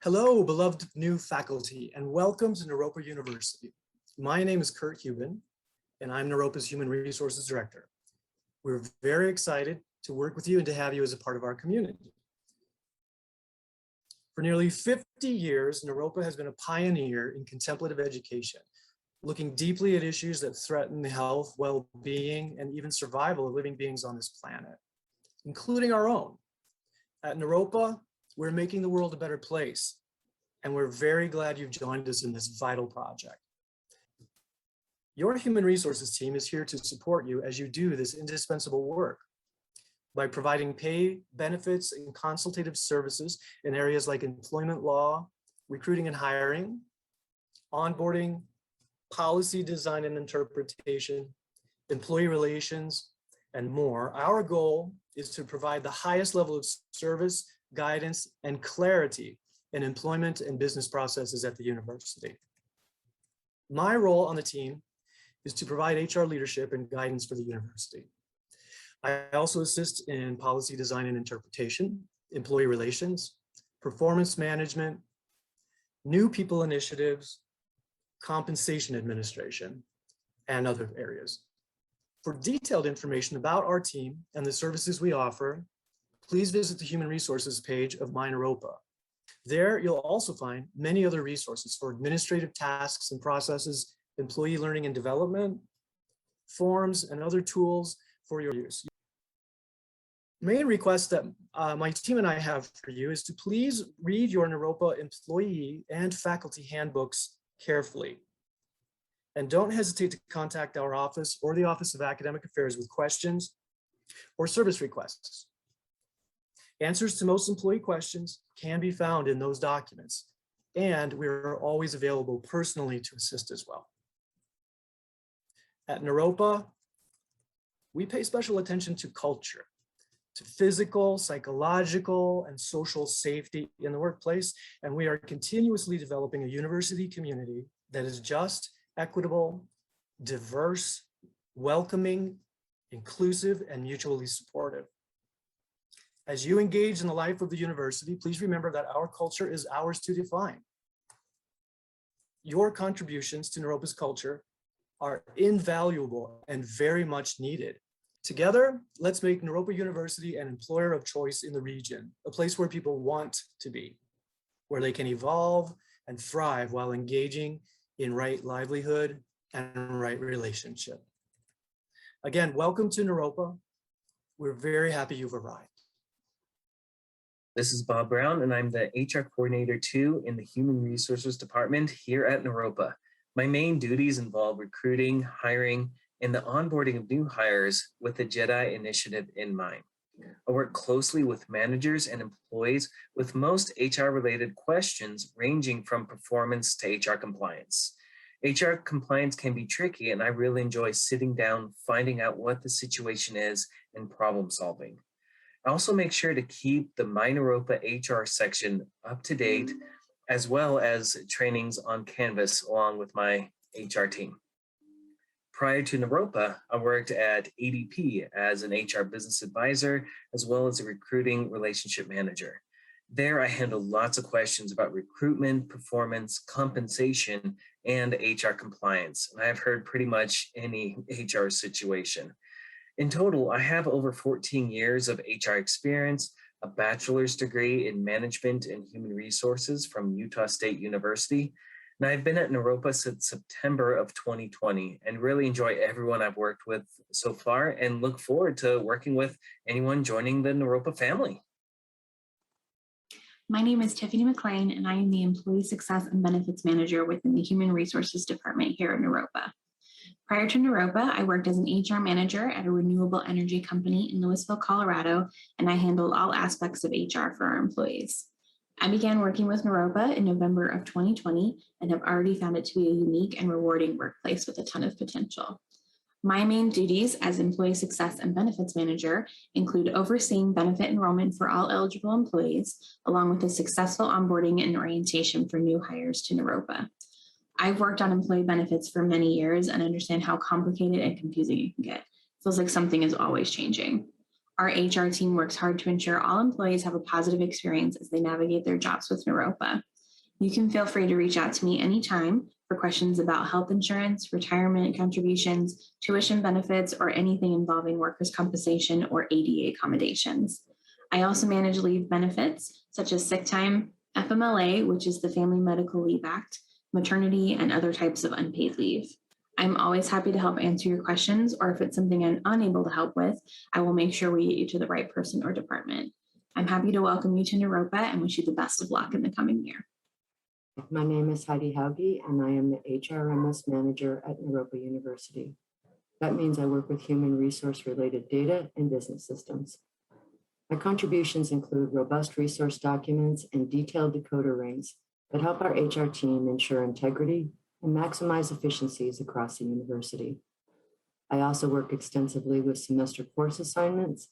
Hello, beloved new faculty, and welcome to Naropa University. My name is Kurt Hubin, and I'm Naropa's Human Resources Director. We're very excited to work with you and to have you as a part of our community. For nearly 50 years, Naropa has been a pioneer in contemplative education, looking deeply at issues that threaten the health, well-being, and even survival of living beings on this planet, including our own. At Naropa, we're making the world a better place, and we're very glad you've joined us in this vital project. Your human resources team is here to support you as you do this indispensable work by providing pay, benefits, and consultative services in areas like employment law, recruiting and hiring, onboarding, policy design and interpretation, employee relations, and more. Our goal is to provide the highest level of service, guidance, and clarity in employment and business processes at the university. My role on the team is to provide HR leadership and guidance for the university. I also assist in policy design and interpretation, employee relations, performance management, new people initiatives, compensation administration, and other areas. For detailed information about our team and the services we offer, please visit the Human Resources page of Naropa. There, you'll also find many other resources for administrative tasks and processes, employee learning and development, forms, and other tools for your use. The main request that my team and I have for you is to please read your Naropa employee and faculty handbooks carefully. And don't hesitate to contact our office or the Office of Academic Affairs with questions or service requests. Answers to most employee questions can be found in those documents, and we're always available personally to assist as well. At Naropa, we pay special attention to culture, to physical, psychological, and social safety in the workplace, and we are continuously developing a university community that is just, equitable, diverse, welcoming, inclusive, and mutually supportive. As you engage in the life of the university, please remember that our culture is ours to define. Your contributions to Naropa's culture are invaluable and very much needed. Together, let's make Naropa University an employer of choice in the region, a place where people want to be, where they can evolve and thrive while engaging in right livelihood and right relationship. Again, welcome to Naropa. We're very happy you've arrived. This is Bob Brown, and I'm the HR Coordinator 2 in the Human Resources Department here at Naropa. My main duties involve recruiting, hiring, and the onboarding of new hires with the JEDI initiative in mind. I work closely with managers and employees with most HR-related questions ranging from performance to HR compliance. HR compliance can be tricky, and I really enjoy sitting down, finding out what the situation is, and problem solving. I also make sure to keep the Naropa HR section up to date, as well as trainings on Canvas along with my HR team. Prior to Naropa, I worked at ADP as an HR business advisor, as well as a recruiting relationship manager. There, I handled lots of questions about recruitment, performance, compensation, and HR compliance. And I've heard pretty much any HR situation. In total, I have over 14 years of HR experience, a bachelor's degree in management and human resources from Utah State University. And I've been at Naropa since September of 2020 and really enjoy everyone I've worked with so far and look forward to working with anyone joining the Naropa family. My name is Tiffany McLean, and I am the Employee Success and Benefits Manager within the Human Resources Department here at Naropa. Prior to Naropa, I worked as an HR manager at a renewable energy company in Louisville, Colorado, and I handled all aspects of HR for our employees. I began working with Naropa in November of 2020 and have already found it to be a unique and rewarding workplace with a ton of potential. My main duties as Employee Success and Benefits Manager include overseeing benefit enrollment for all eligible employees, along with a successful onboarding and orientation for new hires to Naropa. I've worked on employee benefits for many years and understand how complicated and confusing it can get. It feels like something is always changing. Our HR team works hard to ensure all employees have a positive experience as they navigate their jobs with Naropa. You can feel free to reach out to me anytime for questions about health insurance, retirement contributions, tuition benefits, or anything involving workers' compensation or ADA accommodations. I also manage leave benefits such as sick time, FMLA, which is the Family Medical Leave Act, maternity, and other types of unpaid leave. I'm always happy to help answer your questions, or if it's something I'm unable to help with, I will make sure we get you to the right person or department. I'm happy to welcome you to Naropa and wish you the best of luck in the coming year. My name is Heidi Hauge, and I am the HRMS manager at Naropa University. That means I work with human resource related data and business systems. My contributions include robust resource documents and detailed decoder rings that help our HR team ensure integrity and maximize efficiencies across the university. I also work extensively with semester course assignments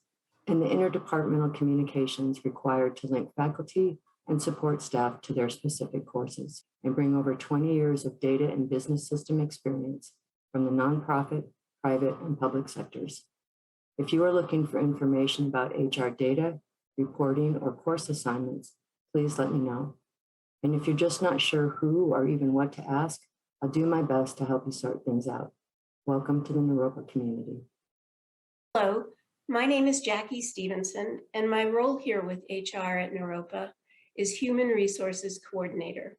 and the interdepartmental communications required to link faculty and support staff to their specific courses, and bring over 20 years of data and business system experience from the nonprofit, private, and public sectors. If you are looking for information about HR data, reporting, or course assignments, please let me know. And if you're just not sure who or even what to ask, I'll do my best to help you sort things out. Welcome to the Naropa community. Hello, my name is Jackie Stevenson, and my role here with HR at Naropa is Human Resources Coordinator.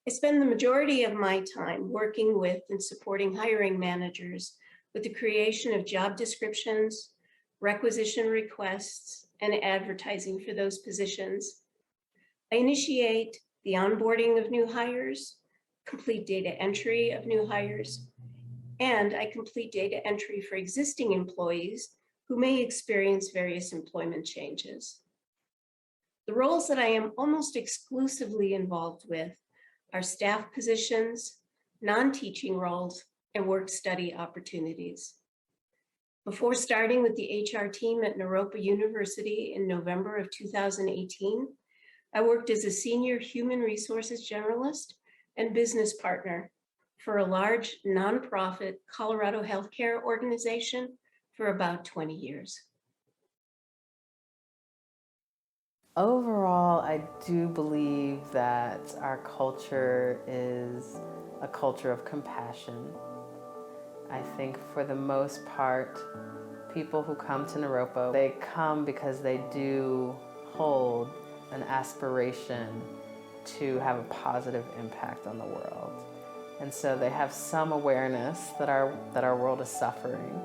I spend the majority of my time working with and supporting hiring managers with the creation of job descriptions, requisition requests, and advertising for those positions. I initiate the onboarding of new hires, complete data entry of new hires, and I complete data entry for existing employees who may experience various employment changes. The roles that I am almost exclusively involved with are staff positions, non-teaching roles, and work-study opportunities. Before starting with the HR team at Naropa University in November of 2018, I worked as a senior human resources generalist and business partner for a large nonprofit Colorado healthcare organization for about 20 years. Overall, I do believe that our culture is a culture of compassion. I think for the most part, people who come to Naropa, they come because they do hold an aspiration to have a positive impact on the world. And so they have some awareness that our world is suffering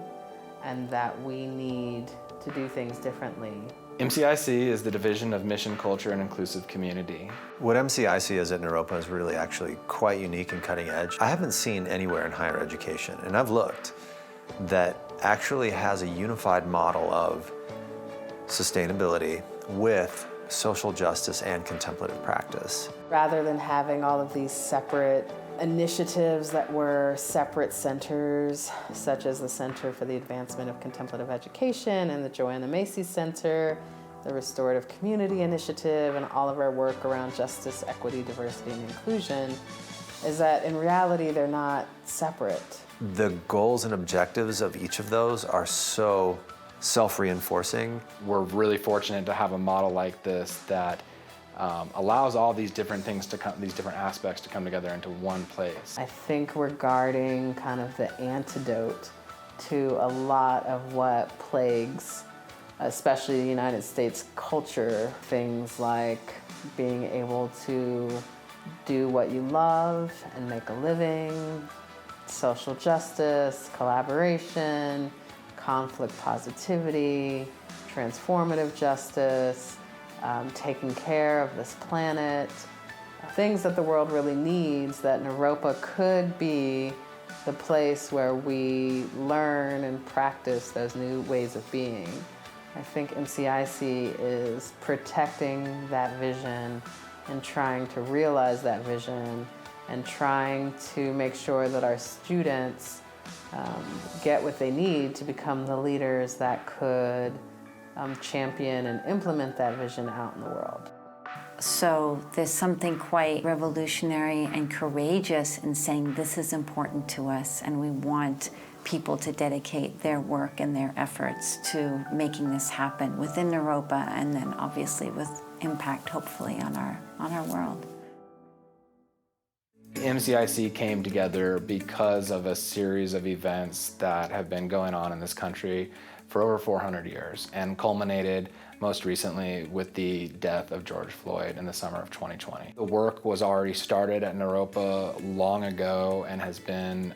and that we need to do things differently. MCIC is the Division of Mission, Culture, and Inclusive Community. What MCIC is at Naropa is really actually quite unique and cutting edge. I haven't seen anywhere in higher education, and I've looked, that actually has a unified model of sustainability with social justice and contemplative practice. Rather than having all of these separate initiatives that were separate centers, such as the Center for the Advancement of Contemplative Education and the Joanna Macy Center, the Restorative Community Initiative, and all of our work around justice, equity, diversity, and inclusion, is that in reality, they're not separate. The goals and objectives of each of those are so self-reinforcing. We're really fortunate to have a model like this that allows all these different things to come, these different aspects to come together into one place. I think we're guarding kind of the antidote to a lot of what plagues, especially the United States culture, things like being able to do what you love and make a living, social justice, collaboration, conflict positivity, transformative justice, taking care of this planet, things that the world really needs, that Naropa could be the place where we learn and practice those new ways of being. I think MCIC is protecting that vision and trying to realize that vision and trying to make sure that our students get what they need to become the leaders that could champion and implement that vision out in the world. So there's something quite revolutionary and courageous in saying this is important to us and we want people to dedicate their work and their efforts to making this happen within Naropa, and then obviously with impact, hopefully, on our world. MCIC came together because of a series of events that have been going on in this country for over 400 years and culminated most recently with the death of George Floyd in the summer of 2020. The work was already started at Naropa long ago and has been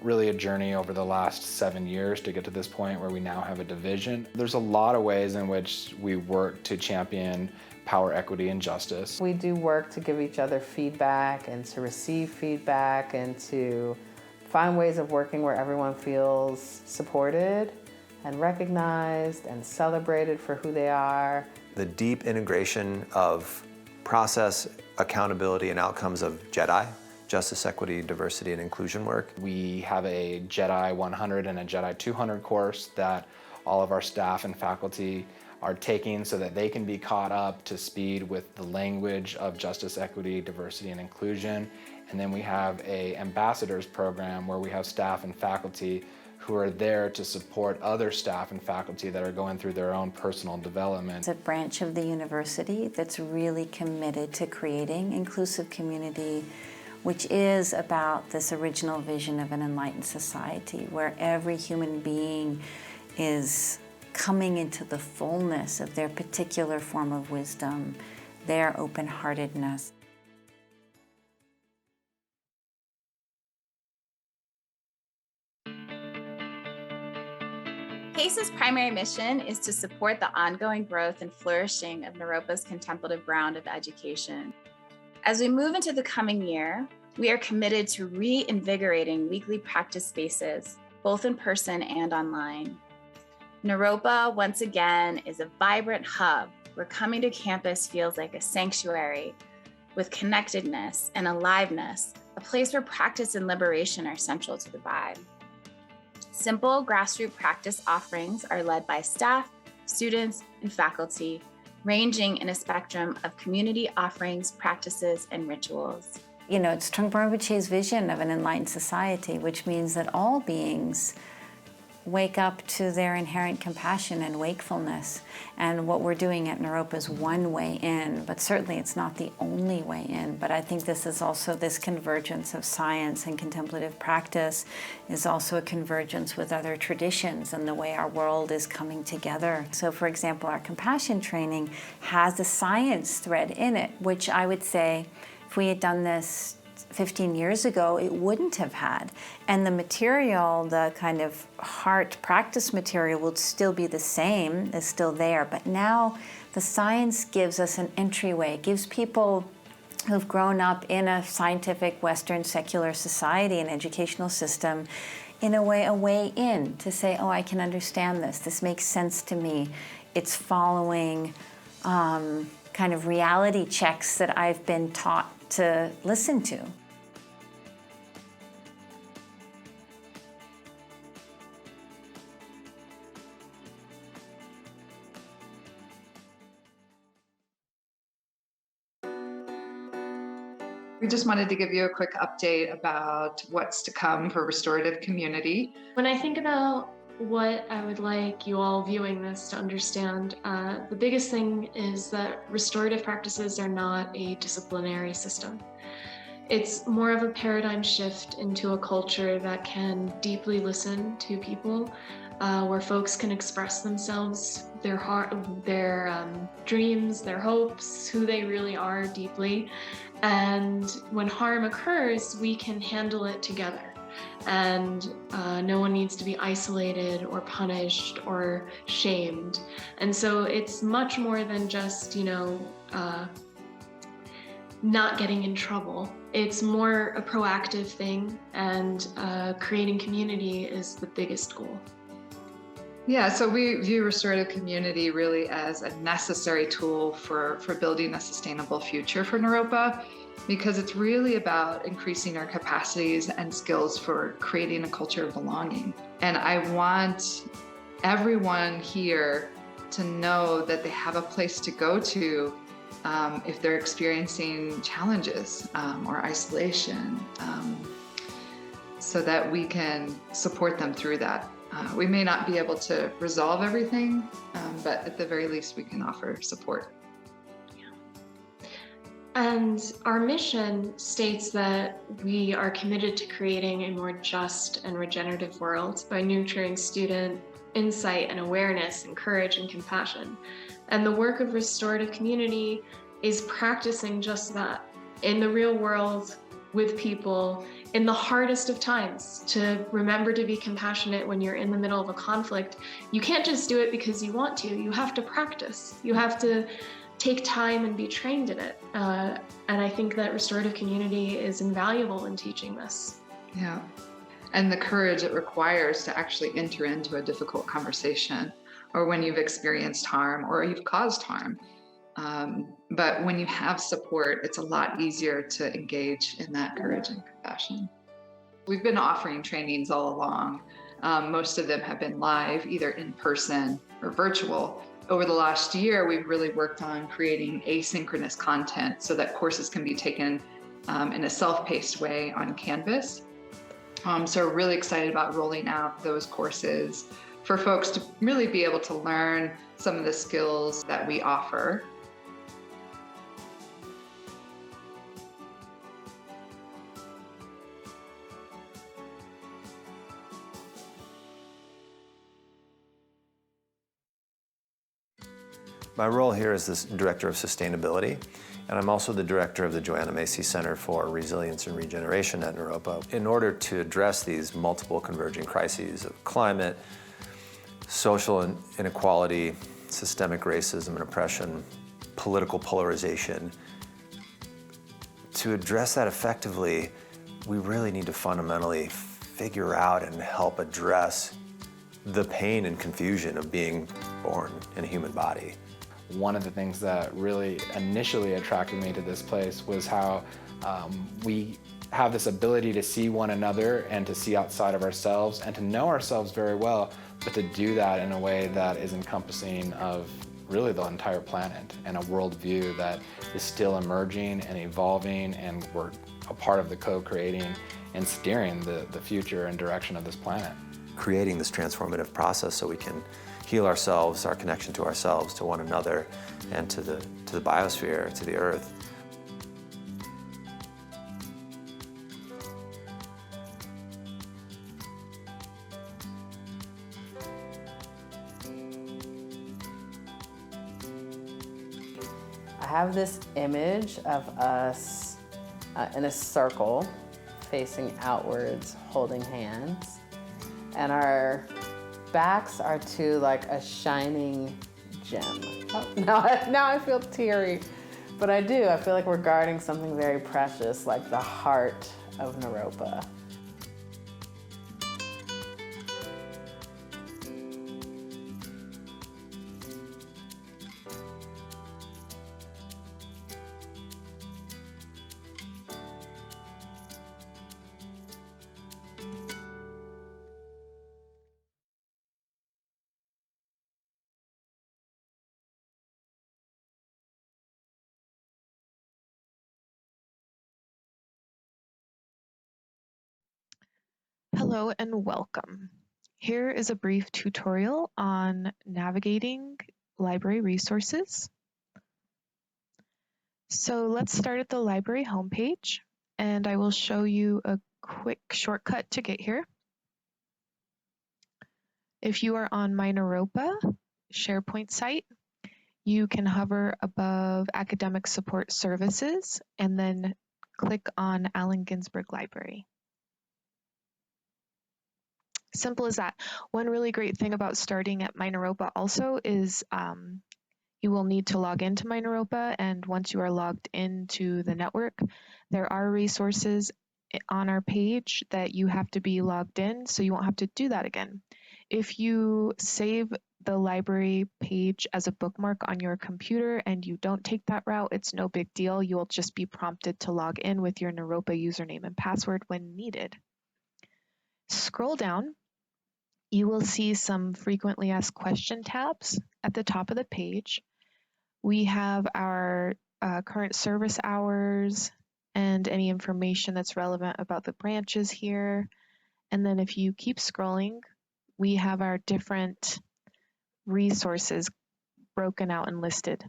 really a journey over the last 7 years to get to this point where we now have a division. There's a lot of ways in which we work to champion power, equity, and justice. We do work to give each other feedback and to receive feedback and to find ways of working where everyone feels supported and recognized and celebrated for who they are. The deep integration of process, accountability, and outcomes of JEDI, Justice, Equity, Diversity, and Inclusion work. We have a JEDI 100 and a JEDI 200 course that all of our staff and faculty are taking so that they can be caught up to speed with the language of justice, equity, diversity, and inclusion. And then we have a ambassadors program where we have staff and faculty who are there to support other staff and faculty that are going through their own personal development. It's a branch of the university that's really committed to creating inclusive community, which is about this original vision of an enlightened society where every human being is coming into the fullness of their particular form of wisdom, their open-heartedness. CASE's primary mission is to support the ongoing growth and flourishing of Naropa's contemplative ground of education. As we move into the coming year, we are committed to reinvigorating weekly practice spaces, both in person and online. Naropa, once again, is a vibrant hub where coming to campus feels like a sanctuary with connectedness and aliveness, a place where practice and liberation are central to the vibe. Simple grassroots practice offerings are led by staff, students, and faculty, ranging in a spectrum of community offerings, practices, and rituals. You know, it's Trungpa Rinpoche's vision of an enlightened society, which means that all beings wake up to their inherent compassion and wakefulness. And what we're doing at Naropa is one way in, but certainly it's not the only way in. But I think this is also this convergence of science and contemplative practice is also a convergence with other traditions and the way our world is coming together. So for example, our compassion training has a science thread in it, which I would say if we had done this 15 years ago, it wouldn't have had. And the material, the kind of heart practice material would still be the same, is still there. But now the science gives us an entryway, gives people who've grown up in a scientific Western secular society and educational system, in a way in to say, oh, I can understand this. This makes sense to me. It's following kind of reality checks that I've been taught to listen to. We just wanted to give you a quick update about what's to come for restorative community. When I think about what I would like you all viewing this to understand, the biggest thing is that restorative practices are not a disciplinary system. It's more of a paradigm shift into a culture that can deeply listen to people, where folks can express themselves, their heart, their dreams, their hopes, who they really are deeply. And when harm occurs, we can handle it together. And no one needs to be isolated or punished or shamed. And so it's much more than just, not getting in trouble. It's more a proactive thing, and creating community is the biggest goal. Yeah, so we view restorative community really as a necessary tool for building a sustainable future for Naropa, because it's really about increasing our capacities and skills for creating a culture of belonging. And I want everyone here to know that they have a place to go to if they're experiencing challenges or isolation. so that we can support them through that. We may not be able to resolve everything, but at the very least, we can offer support. And our mission states that we are committed to creating a more just and regenerative world by nurturing student insight and awareness and courage and compassion. And the work of restorative community is practicing just that in the real world with people in the hardest of times, to remember to be compassionate when you're in the middle of a conflict. You can't just do it because you want to. You have to practice. You have to take time and be trained in it. And I think that restorative community is invaluable in teaching this. Yeah. And the courage it requires to actually enter into a difficult conversation, or when you've experienced harm or you've caused harm. But when you have support, it's a lot easier to engage in that courage and compassion. We've been offering trainings all along. Most of them have been live, either in person or virtual. Over the last year, we've really worked on creating asynchronous content so that courses can be taken in a self-paced way on Canvas. So we're really excited about rolling out those courses for folks to really be able to learn some of the skills that we offer. My role here is the Director of Sustainability, and I'm also the Director of the Joanna Macy Center for Resilience and Regeneration at Naropa. In order to address these multiple converging crises of climate, social inequality, systemic racism and oppression, political polarization, to address that effectively, we really need to fundamentally figure out and help address the pain and confusion of being born in a human body. One of the things that really initially attracted me to this place was how we have this ability to see one another and to see outside of ourselves and to know ourselves very well, but to do that in a way that is encompassing of really the entire planet and a worldview that is still emerging and evolving, and we're a part of the co-creating and steering the future and direction of this planet. Creating this transformative process so we can heal ourselves, our connection to ourselves, to one another, and to the biosphere, to the earth. I have this image of us in a circle facing outwards, holding hands, and our backs are to like a shining gem. Oh, now I feel teary, but I do. I feel like we're guarding something very precious, like the heart of Naropa. Hello and welcome. Here is a brief tutorial on navigating library resources. So let's start at the library homepage, and I will show you a quick shortcut to get here. If you are on my Naropa SharePoint site, you can hover above Academic Support Services and then click on Allen Ginsberg Library. Simple as that. One really great thing about starting at my Naropa also is you will need to log into my Naropa, and once you are logged into the network, there are resources on our page that you have to be logged in, so you won't have to do that again. If you save the library page as a bookmark on your computer and you don't take that route, it's no big deal. You will just be prompted to log in with your Naropa username and password when needed. Scroll down. You will see some frequently asked question tabs at the top of the page. We have our current service hours and any information that's relevant about the branches here. And then if you keep scrolling, we have our different resources broken out and listed.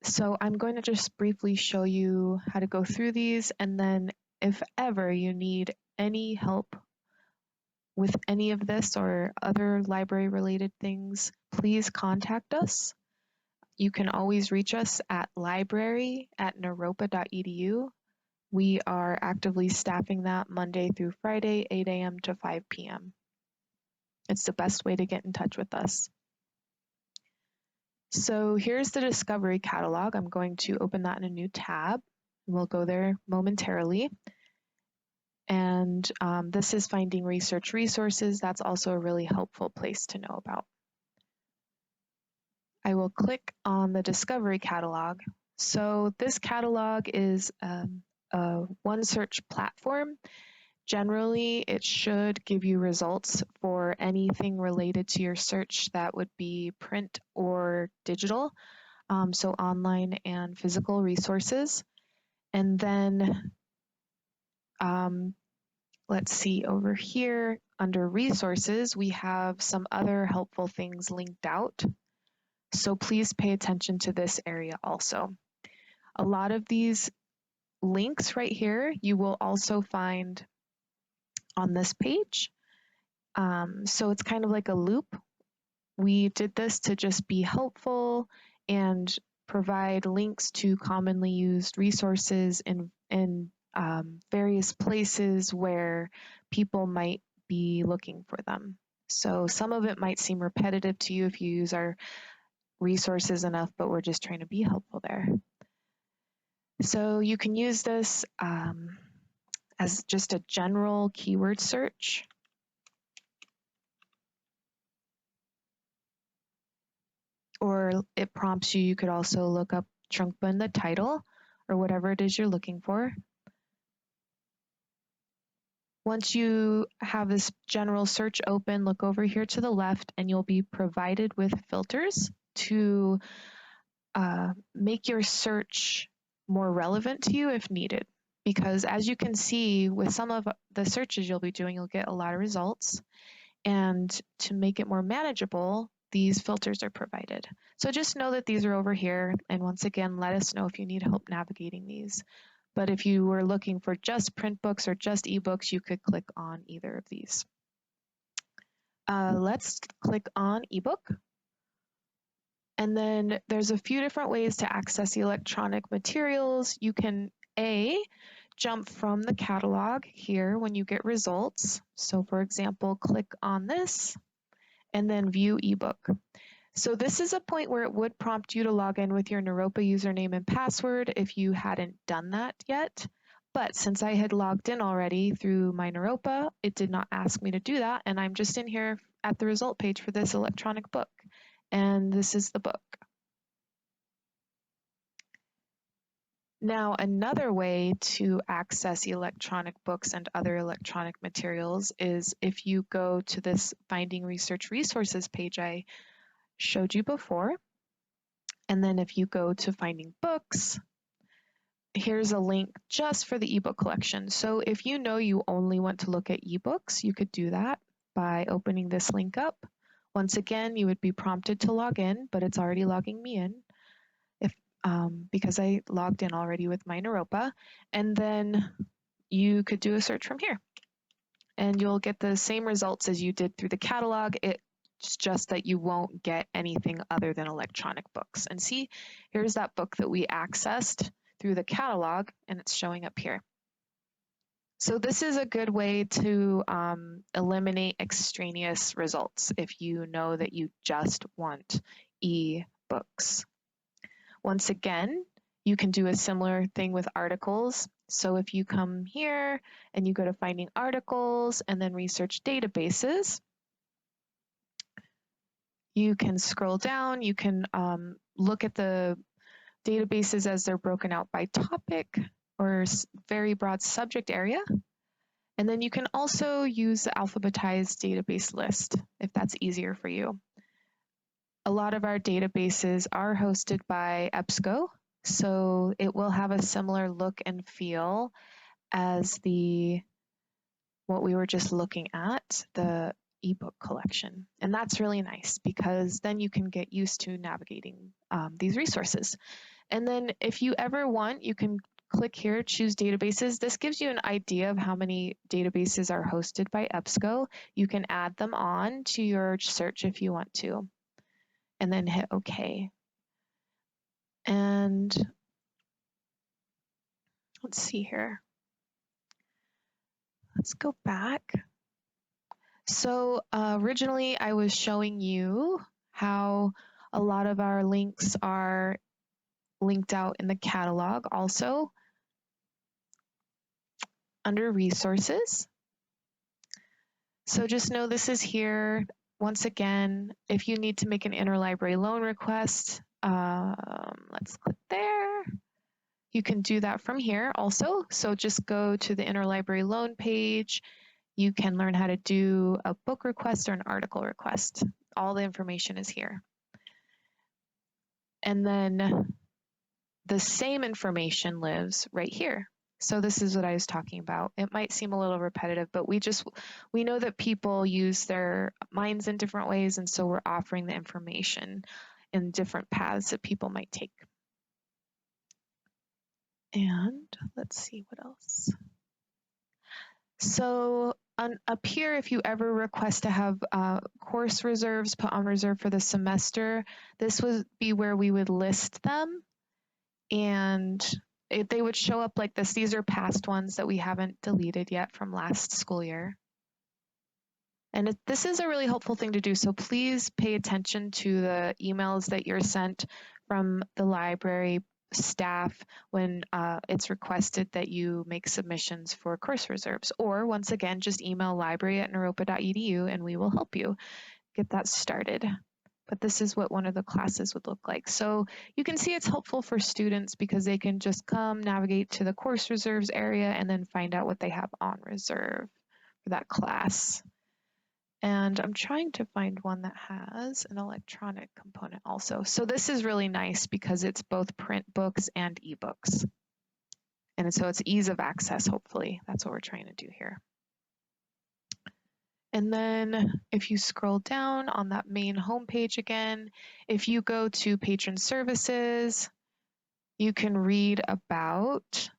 So I'm going to just briefly show you how to go through these, and then if ever you need any help with any of this or other library related things, please contact us. You can always reach us at library@naropa.edu. We are actively staffing that Monday through Friday, 8 a.m. to 5 p.m. It's the best way to get in touch with us. So here's the Discovery Catalog. I'm going to open that in a new tab. We'll go there momentarily. And this is finding research resources. That's also a really helpful place to know about. I will click on the Discovery Catalog. So this catalog is a one search platform. Generally, it should give you results for anything related to your search that would be print or digital, so online and physical resources. And then let's see, over here under resources, we have some other helpful things linked out. So please pay attention to this area also. A lot of these links right here, you will also find on this page. So it's kind of like a loop. We did this to just be helpful and provide links to commonly used resources in various places where people might be looking for them. So some of it might seem repetitive to you if you use our resources enough, but we're just trying to be helpful there. So you can use this as just a general keyword search. Or it prompts you, you could also look up Trungpa in the title or whatever it is you're looking for. Once you have this general search open, look over here to the left and you'll be provided with filters to make your search more relevant to you if needed. Because as you can see, with some of the searches you'll be doing, you'll get a lot of results. And to make it more manageable, these filters are provided. So just know that these are over here. And once again, let us know if you need help navigating these. But if you were looking for just print books or just ebooks, you could click on either of these. Let's click on ebook. And then there's a few different ways to access electronic materials. You can jump from the catalog here when you get results. So for example, click on this and then view ebook. So this is a point where it would prompt you to log in with your Naropa username and password if you hadn't done that yet. But since I had logged in already through my Naropa, it did not ask me to do that. And I'm just in here at the result page for this electronic book. And this is the book. Now, another way to access electronic books and other electronic materials is if you go to this Finding Research Resources page I showed you before. And then if you go to Finding Books, here's a link just for the ebook collection. So if you know you only want to look at ebooks, you could do that by opening this link up. Once again, you would be prompted to log in, but it's already logging me in because I logged in already with my Naropa. And then you could do a search from here. And you'll get the same results as you did through the catalog. It's just that you won't get anything other than electronic books. And see, here's that book that we accessed through the catalog, and it's showing up here. So this is a good way to eliminate extraneous results if you know that you just want e-books. Once again, you can do a similar thing with articles. So if you come here and you go to Finding Articles and then Research Databases, you can scroll down, you can look at the databases as they're broken out by topic or very broad subject area. And then you can also use the alphabetized database list if that's easier for you. A lot of our databases are hosted by EBSCO, so it will have a similar look and feel as the what we were just looking at, the ebook collection. And that's really nice because then you can get used to navigating these resources. And then if you ever want, you can click here, choose databases. This gives you an idea of how many databases are hosted by EBSCO. You can add them on to your search if you want to, and then hit OK. And let's see here. Let's go back. So originally I was showing you how a lot of our links are linked out in the catalog also under resources. So just know this is here. Once again, if you need to make an interlibrary loan request, let's click there. You can do that from here also. So just go to the interlibrary loan page. You can learn how to do a book request or an article request. All the information is here. And then the same information lives right here. So this is what I was talking about. It might seem a little repetitive, but we know that people use their minds in different ways, and so we're offering the information in different paths that people might take. And let's see what else. So up here, if you ever request to have course reserves put on reserve for the semester, this would be where we would list them, and they would show up like this. These are past ones that we haven't deleted yet from last school year. And this is a really helpful thing to do, so please pay attention to the emails that you're sent from the library staff when it's requested that you make submissions for course reserves. Or once again, just email library@naropa.edu and we will help you get that started. But this is what one of the classes would look like. So you can see it's helpful for students because they can just come navigate to the course reserves area and then find out what they have on reserve for that class. And I'm trying to find one that has an electronic component also. So this is really nice because it's both print books and ebooks. And so it's ease of access, hopefully. That's what we're trying to do here. And then if you scroll down on that main homepage again, if you go to patron services, you can read about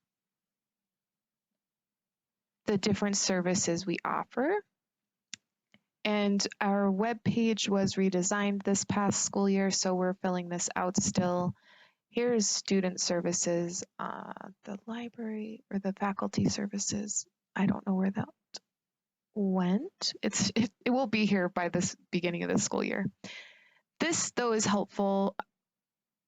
the different services we offer. And our web page was redesigned this past school year, so we're filling this out still. Here's student services, the library or the faculty services. I don't know where that went. It will be here by this beginning of the school year. This though is helpful.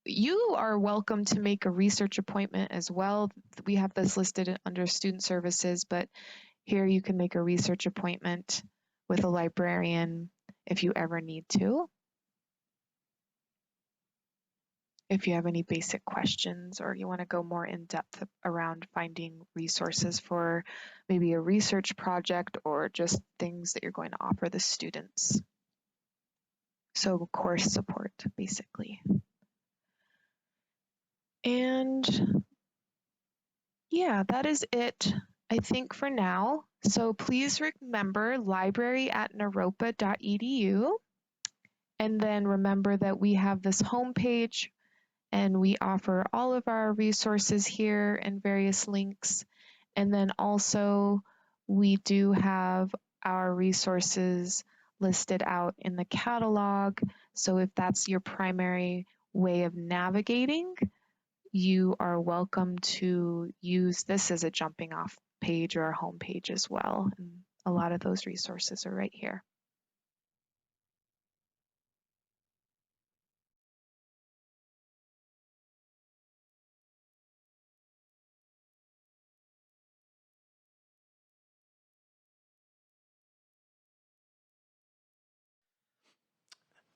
You are welcome to make a research appointment as well. We have this listed under student services, but here you can make a research appointment with a librarian if you ever need to. If you have any basic questions or you want to go more in depth around finding resources for maybe a research project or just things that you're going to offer the students. So course support, basically. And yeah, that is it, I think, for now. So please remember library@naropa.edu. And then remember that we have this homepage and we offer all of our resources here and various links. And then also we do have our resources listed out in the catalog. So if that's your primary way of navigating, you are welcome to use this as a jumping off page or a home page as well. And a lot of those resources are right here.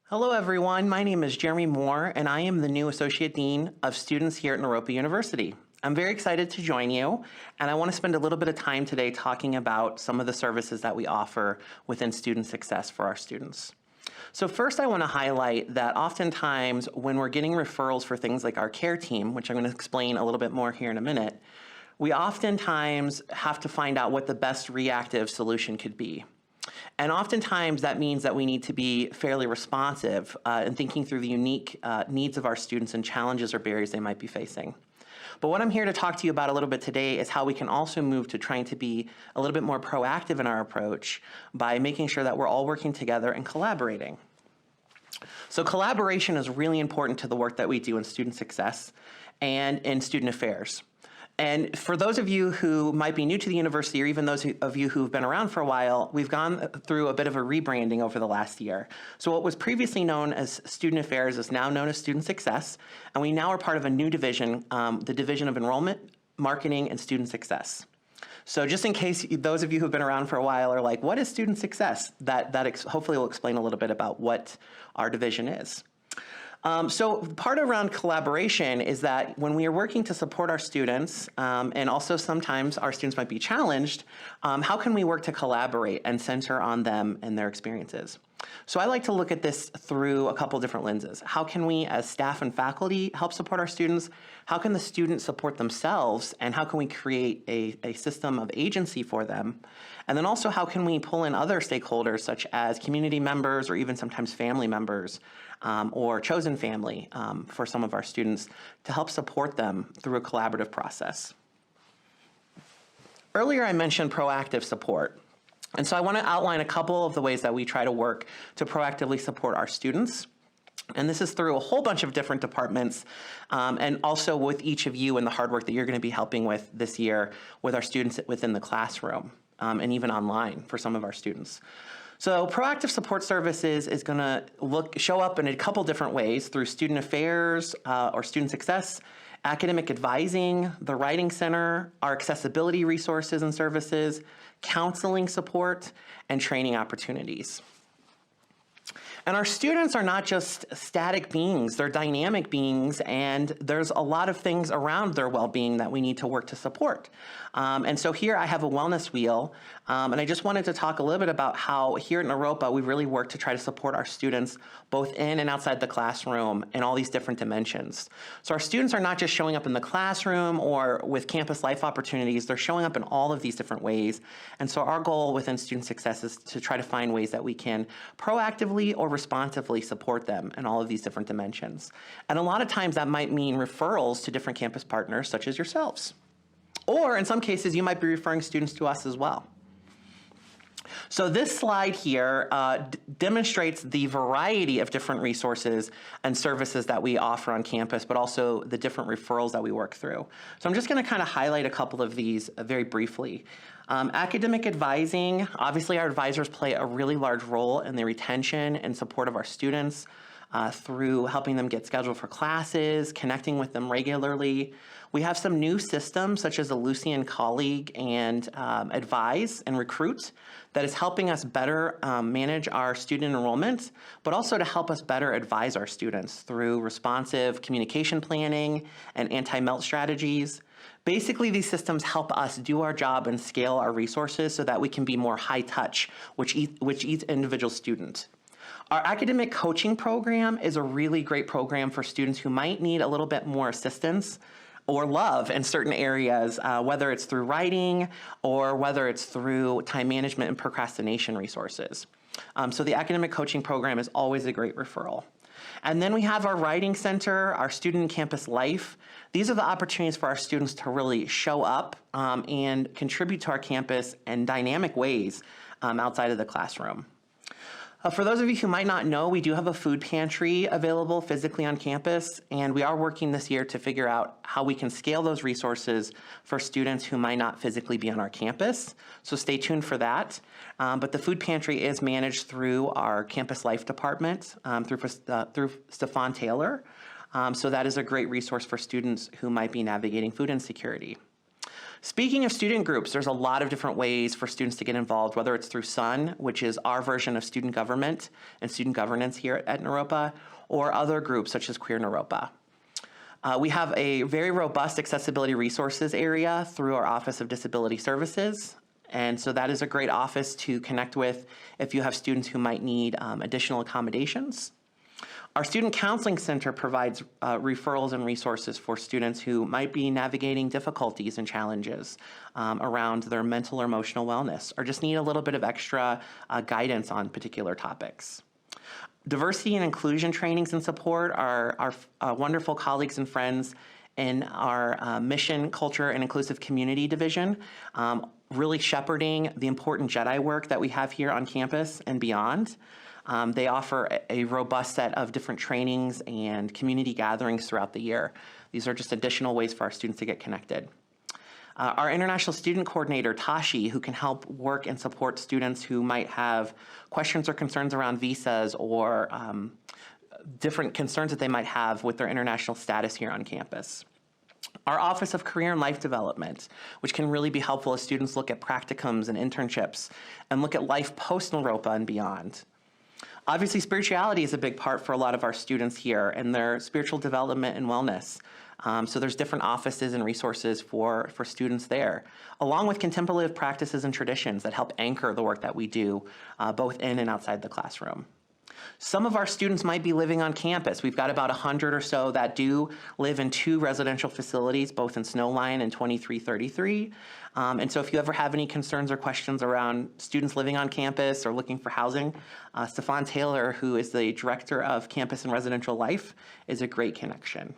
Hello, everyone. My name is Jeremy Moore, and I am the new Associate Dean of Students here at Naropa University. I'm very excited to join you, and I want to spend a little bit of time today talking about some of the services that we offer within student success for our students. So first, I want to highlight that oftentimes when we're getting referrals for things like our care team, which I'm going to explain a little bit more here in a minute, we oftentimes have to find out what the best reactive solution could be. And oftentimes that means that we need to be fairly responsive in thinking through the unique needs of our students and challenges or barriers they might be facing. But what I'm here to talk to you about a little bit today is how we can also move to trying to be a little bit more proactive in our approach by making sure that we're all working together and collaborating. So collaboration is really important to the work that we do in student success and in student affairs. And for those of you who might be new to the university, or even those of you who've been around for a while, we've gone through a bit of a rebranding over the last year. So what was previously known as Student Affairs is now known as Student Success, and we now are part of a new division, the Division of Enrollment, Marketing, and Student Success. So just in case those of you who've been around for a while are like, what is student success? That hopefully will explain a little bit about what our division is. So part around collaboration is that when we are working to support our students, and also sometimes our students might be challenged, how can we work to collaborate and center on them and their experiences? So I like to look at this through a couple different lenses. How can we as staff and faculty help support our students? How can the students support themselves? And how can we create a system of agency for them? And then also how can we pull in other stakeholders such as community members or even sometimes family members or chosen family for some of our students to help support them through a collaborative process. Earlier I mentioned proactive support. And so I want to outline a couple of the ways that we try to work to proactively support our students. And this is through a whole bunch of different departments and also with each of you and the hard work that you're going to be helping with this year with our students within the classroom and even online for some of our students. So proactive support services is going to show up in a couple different ways through student affairs or student success, academic advising, the writing center, our accessibility resources and services, counseling support, and training opportunities. And our students are not just static beings, they're dynamic beings, and there's a lot of things around their well-being that we need to work to support. And so here I have a wellness wheel, and I just wanted to talk a little bit about how here at Naropa we really work to try to support our students both in and outside the classroom in all these different dimensions. So our students are not just showing up in the classroom or with campus life opportunities, they're showing up in all of these different ways. And so our goal within student success is to try to find ways that we can proactively or responsively support them in all of these different dimensions. And a lot of times that might mean referrals to different campus partners such as yourselves. Or in some cases, you might be referring students to us as well. So this slide here demonstrates the variety of different resources and services that we offer on campus, but also the different referrals that we work through. So I'm just going to kind of highlight a couple of these very briefly. Academic advising, obviously our advisors play a really large role in the retention and support of our students through helping them get scheduled for classes, connecting with them regularly. We have some new systems such as the Lucian Colleague and Advise and Recruit that is helping us better manage our student enrollment, but also to help us better advise our students through responsive communication planning and anti-melt strategies. Basically, these systems help us do our job and scale our resources so that we can be more high touch with each individual student. Our academic coaching program is a really great program for students who might need a little bit more assistance or love in certain areas, whether it's through writing or whether it's through time management and procrastination resources. So the academic coaching program is always a great referral. And then we have our writing center, our student campus life. These are the opportunities for our students to really show up and contribute to our campus in dynamic ways outside of the classroom. For those of you who might not know, we do have a food pantry available physically on campus, and we are working this year to figure out how we can scale those resources for students who might not physically be on our campus. So stay tuned for that. But the food pantry is managed through our campus life department, through Stefan Taylor. So that is a great resource for students who might be navigating food insecurity. Speaking of student groups, there's a lot of different ways for students to get involved, whether it's through SUN, which is our version of student government and student governance here at Naropa, or other groups such as Queer Naropa. We have a very robust accessibility resources area through our Office of Disability Services. And so that is a great office to connect with if you have students who might need additional accommodations. Our Student Counseling Center provides referrals and resources for students who might be navigating difficulties and challenges around their mental or emotional wellness, or just need a little bit of extra guidance on particular topics. Diversity and inclusion trainings and support are our wonderful colleagues and friends in our Mission, Culture, and Inclusive Community Division, really shepherding the important JEDI work that we have here on campus and beyond. They offer a robust set of different trainings and community gatherings throughout the year. These are just additional ways for our students to get connected. Our International Student Coordinator, Tashi, who can help work and support students who might have questions or concerns around visas or different concerns that they might have with their international status here on campus. Our Office of Career and Life Development, which can really be helpful as students look at practicums and internships and look at life post-Naropa and beyond. Obviously, spirituality is a big part for a lot of our students here and their spiritual development and wellness. So there's different offices and resources for students there, along with contemplative practices and traditions that help anchor the work that we do, both in and outside the classroom. Some of our students might be living on campus. We've got about 100 or so that do live in 2 residential facilities, both in Snowline and 2333. And so if you ever have any concerns or questions around students living on campus or looking for housing, Stefan Taylor, who is the Director of Campus and Residential Life, is a great connection.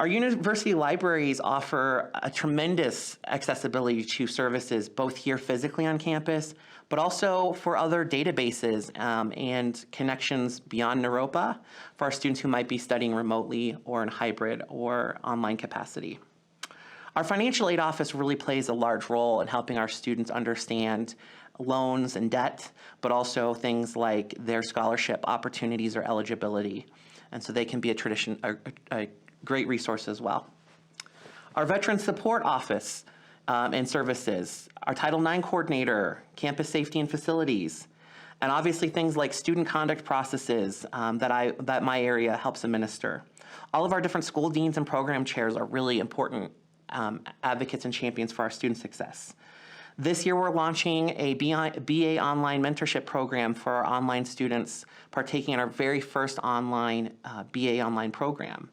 Our university libraries offer a tremendous accessibility to services, both here physically on campus, but also for other databases and connections beyond Naropa for our students who might be studying remotely or in hybrid or online capacity. Our financial aid office really plays a large role in helping our students understand loans and debt, but also things like their scholarship opportunities or eligibility. And so they can be a great resource as well. Our Veteran Support Office and services, our Title IX Coordinator, Campus Safety and Facilities, and obviously things like student conduct processes that my area helps administer. All of our different school deans and program chairs are really important advocates and champions for our student success. This year, we're launching a BA online mentorship program for our online students partaking in our very first online BA online program.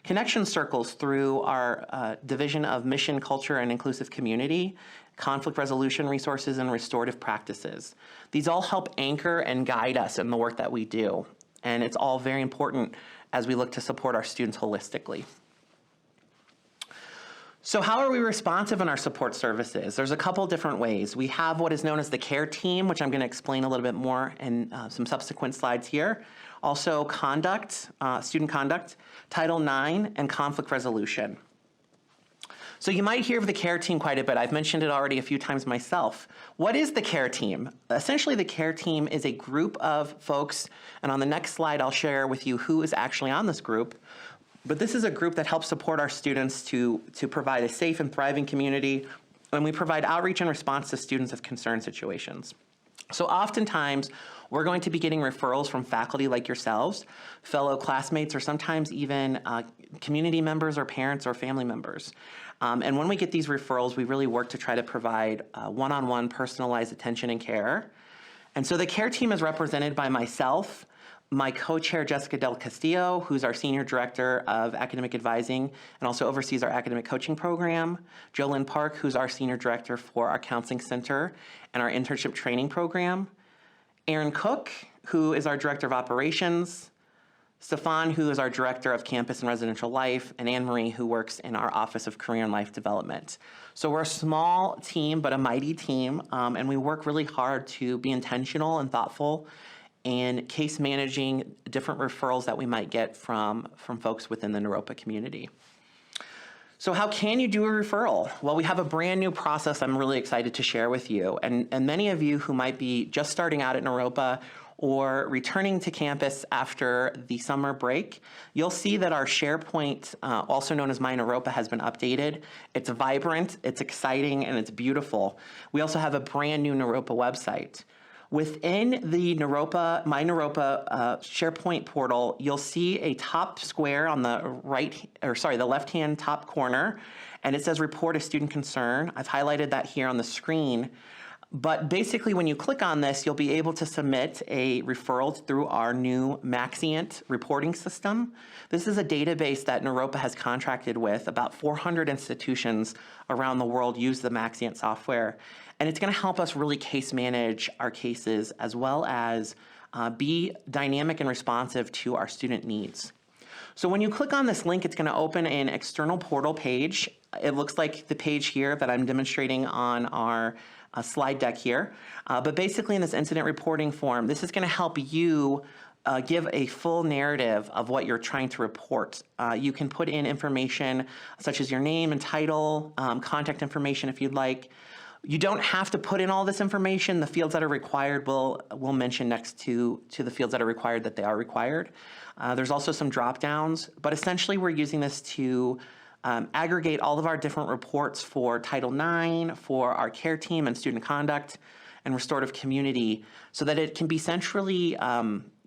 Connection circles through our Division of Mission, Culture, and Inclusive Community, conflict resolution resources, and restorative practices. These all help anchor and guide us in the work that we do. And it's all very important as we look to support our students holistically. So how are we responsive in our support services? There's a couple different ways. We have what is known as the CARE team, which I'm going to explain a little bit more in some subsequent slides here. Also conduct, student conduct, Title IX, and conflict resolution. So you might hear of the CARE team quite a bit. I've mentioned it already a few times myself. What is the CARE team? Essentially, the CARE team is a group of folks, and on the next slide, I'll share with you who is actually on this group. But this is a group that helps support our students to provide a safe and thriving community, and we provide outreach and response to students of concern situations. So oftentimes, we're going to be getting referrals from faculty like yourselves, fellow classmates, or sometimes even community members or parents or family members. And when we get these referrals, we really work to try to provide one-on-one personalized attention and care. And so the CARE team is represented by myself, my co-chair, Jessica Del Castillo, who's our Senior Director of Academic Advising and also oversees our academic coaching program, Jolynn Park, who's our Senior Director for our Counseling Center and our Internship Training Program, Aaron Cook, who is our Director of Operations, Stefan, who is our Director of Campus and Residential Life, and Anne Marie, who works in our Office of Career and Life Development. So we're a small team, but a mighty team, and we work really hard to be intentional and thoughtful and case managing different referrals that we might get from folks within the Naropa community. So how can you do a referral? Well, we have a brand new process I'm really excited to share with you. And many of you who might be just starting out at Naropa or returning to campus after the summer break, you'll see that our SharePoint, also known as My Naropa, has been updated. It's vibrant, it's exciting, and it's beautiful. We also have a brand new Naropa website. Within the Naropa, My Naropa SharePoint portal, you'll see a top square on the the left-hand top corner, and it says Report a Student Concern. I've highlighted that here on the screen. But basically, when you click on this, you'll be able to submit a referral through our new MCIC reporting system. This is a database that Naropa has contracted with. About 400 institutions around the world use the MCIC software. And it's going to help us really case manage our cases as well as be dynamic and responsive to our student needs. So when you click on this link, it's going to open an external portal page. It looks like the page here that I'm demonstrating on our slide deck here. But basically in this incident reporting form, this is going to help you give a full narrative of what you're trying to report. You can put in information such as your name and title, contact information if you'd like. You don't have to put in all this information. The fields that are required we'll mention next to the fields that are required that they are required. There's also some drop downs, but essentially we're using this to aggregate all of our different reports for Title IX, for our care team and student conduct and restorative community so that it can be centrally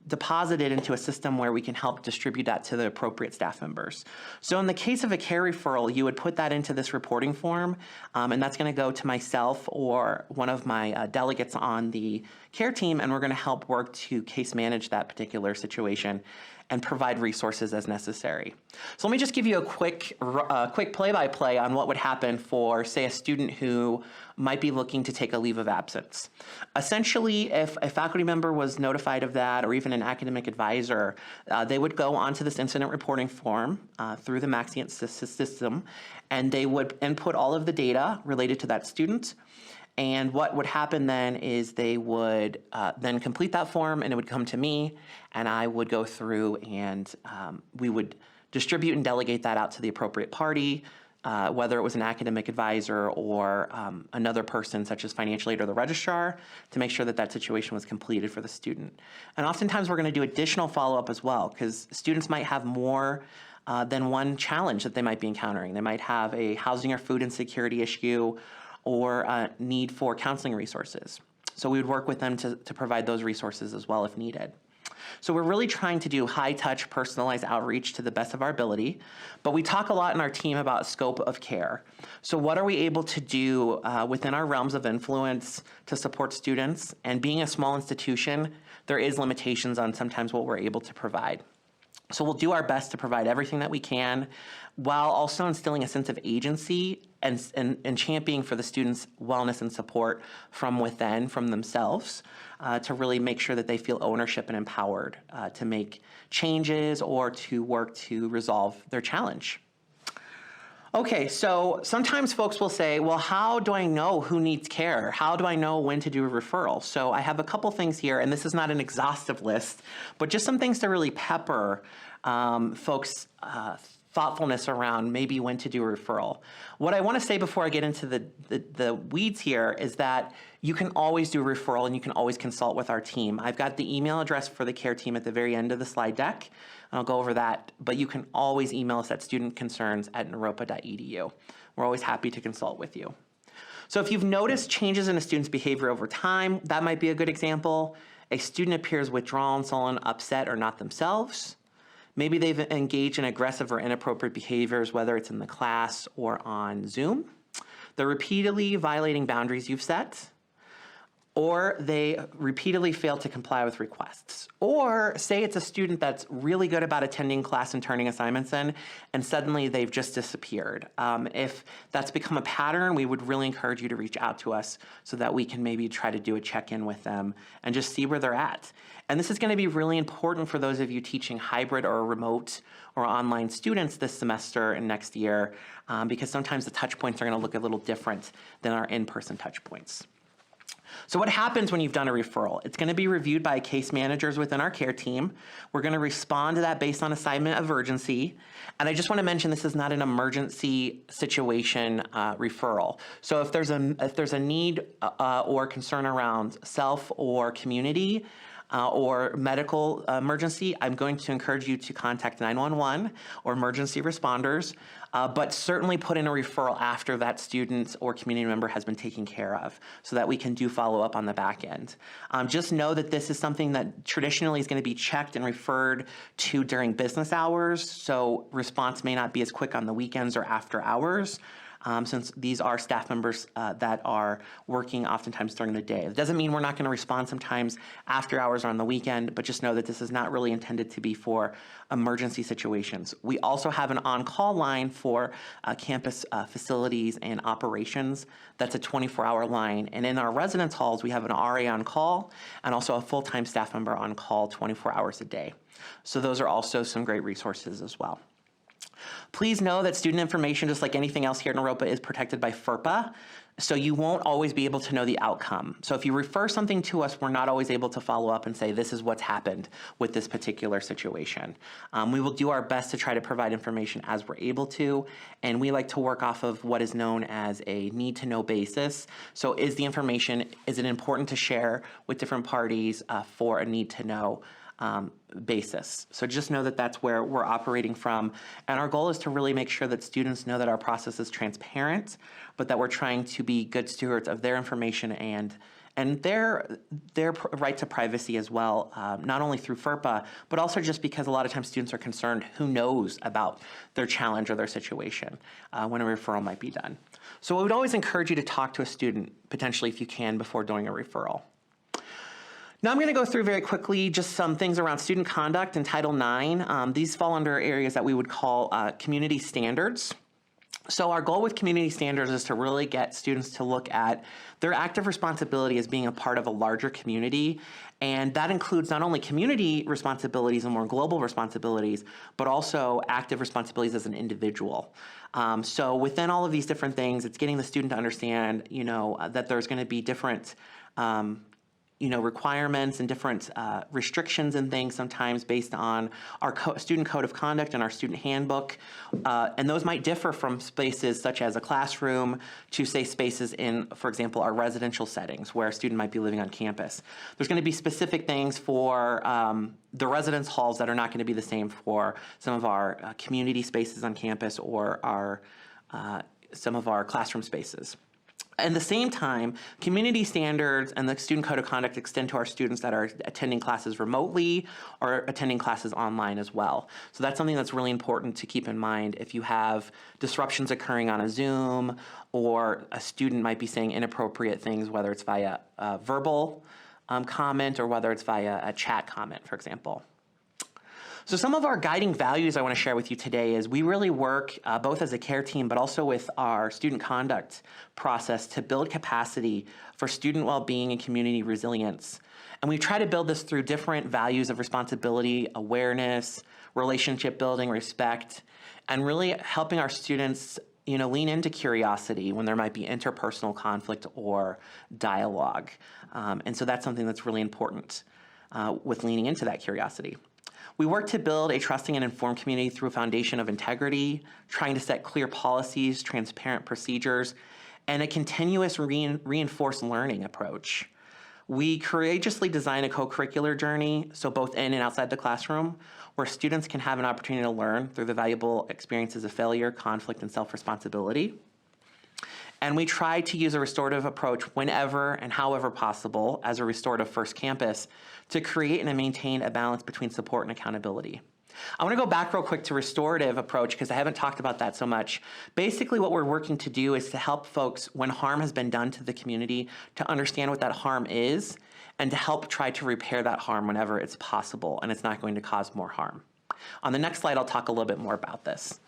deposited into a system where we can help distribute that to the appropriate staff members. So in the case of a care referral, you would put that into this reporting form, and that's going to go to myself or one of my delegates on the care team, and we're going to help work to case manage that particular situation and provide resources as necessary. So let me just give you a quick play-by-play on what would happen for, say, a student who might be looking to take a leave of absence. Essentially, if a faculty member was notified of that, or even an academic advisor, they would go onto this incident reporting form through the MCIC system, and they would input all of the data related to that student. And what would happen then is they would then complete that form, and it would come to me, and I would go through and we would distribute and delegate that out to the appropriate party, whether it was an academic advisor or another person such as financial aid or the registrar, to make sure that that situation was completed for the student. And oftentimes we're going to do additional follow-up as well, because students might have more than one challenge that they might be encountering. They might have a housing or food insecurity issue, or a need for counseling resources. So we would work with them to provide those resources as well if needed. So we're really trying to do high-touch, personalized outreach to the best of our ability, but we talk a lot in our team about scope of care. So what are we able to do within our realms of influence to support students? And being a small institution, there is limitations on sometimes what we're able to provide. So we'll do our best to provide everything that we can, while also instilling a sense of agency and championing for the students' wellness and support from within, from themselves, to really make sure that they feel ownership and empowered to make changes or to work to resolve their challenge. Okay, so sometimes folks will say, well, how do I know who needs care? How do I know when to do a referral? So I have a couple things here, and this is not an exhaustive list, but just some things to really pepper folks' thoughtfulness around maybe when to do a referral. What I want to say before I get into the weeds here is that you can always do a referral and you can always consult with our team. I've got the email address for the care team at the very end of the slide deck. I'll go over that, but you can always email us at studentconcerns@naropa.edu. We're always happy to consult with you. So if you've noticed changes in a student's behavior over time, that might be a good example. A student appears withdrawn, sullen, upset, or not themselves. Maybe they've engaged in aggressive or inappropriate behaviors, whether it's in the class or on Zoom. They're repeatedly violating boundaries you've set, or they repeatedly fail to comply with requests. Or say it's a student that's really good about attending class and turning assignments in, and suddenly they've just disappeared. If that's become a pattern, we would really encourage you to reach out to us so that we can maybe try to do a check-in with them and just see where they're at. And this is going to be really important for those of you teaching hybrid or remote or online students this semester and next year, because sometimes the touch points are going to look a little different than our in-person touch points. So what happens when you've done a referral? It's going to be reviewed by case managers within our care team. We're going to respond to that based on assignment of urgency. And I just want to mention this is not an emergency situation referral. So if there's a need or concern around self or community, or medical emergency, I'm going to encourage you to contact 911 or emergency responders, but certainly put in a referral after that student or community member has been taken care of so that we can do follow up on the back end. Just know that this is something that traditionally is going to be checked and referred to during business hours, so response may not be as quick on the weekends or after hours. since these are staff members that are working oftentimes during the day. It doesn't mean we're not going to respond sometimes after hours or on the weekend, but just know that this is not really intended to be for emergency situations. We also have an on-call line for campus facilities and operations. That's a 24-hour line. And in our residence halls, we have an RA on call and also a full-time staff member on call 24 hours a day. So those are also some great resources as well. Please know that student information, just like anything else here at Naropa, is protected by FERPA, so you won't always be able to know the outcome. So if you refer something to us, we're not always able to follow up and say, this is what's happened with this particular situation. We will do our best to try to provide information as we're able to, and we like to work off of what is known as a need-to-know basis. So is the information, is it important to share with different parties for a need-to-know basis. So just know that that's where we're operating from. And our goal is to really make sure that students know that our process is transparent, but that we're trying to be good stewards of their information and their right to privacy as well, not only through FERPA, but also just because a lot of times students are concerned who knows about their challenge or their situation when a referral might be done. So I would always encourage you to talk to a student, potentially if you can, before doing a referral. Now I'm going to go through very quickly just some things around student conduct and Title IX. These fall under areas that we would call community standards. So our goal with community standards is to really get students to look at their active responsibility as being a part of a larger community. And that includes not only community responsibilities and more global responsibilities, but also active responsibilities as an individual. So within all of these different things, it's getting the student to understand, that there's going to be different requirements and different restrictions and things sometimes based on our student code of conduct and our student handbook. And those might differ from spaces such as a classroom to, say, spaces in, for example, our residential settings where a student might be living on campus. There's going to be specific things for the residence halls that are not going to be the same for some of our community spaces on campus or some of our classroom spaces. At the same time, community standards and the student code of conduct extend to our students that are attending classes remotely or attending classes online as well. So that's something that's really important to keep in mind if you have disruptions occurring on a Zoom, or a student might be saying inappropriate things, whether it's via a verbal comment or whether it's via a chat comment, for example. So some of our guiding values I want to share with you today is we really work both as a care team, but also with our student conduct process to build capacity for student well-being and community resilience. And we try to build this through different values of responsibility, awareness, relationship building, respect, and really helping our students lean into curiosity when there might be interpersonal conflict or dialogue. And so that's something that's really important with leaning into that curiosity. We work to build a trusting and informed community through a foundation of integrity, trying to set clear policies, transparent procedures, and a continuous reinforced learning approach. We courageously design a co-curricular journey, so both in and outside the classroom, where students can have an opportunity to learn through the valuable experiences of failure, conflict, and self-responsibility. And we try to use a restorative approach whenever and however possible as a restorative first campus to create and maintain a balance between support and accountability. I want to go back real quick to restorative approach because I haven't talked about that so much. Basically, what we're working to do is to help folks when harm has been done to the community to understand what that harm is and to help try to repair that harm whenever it's possible and it's not going to cause more harm. On the next slide, I'll talk a little bit more about this.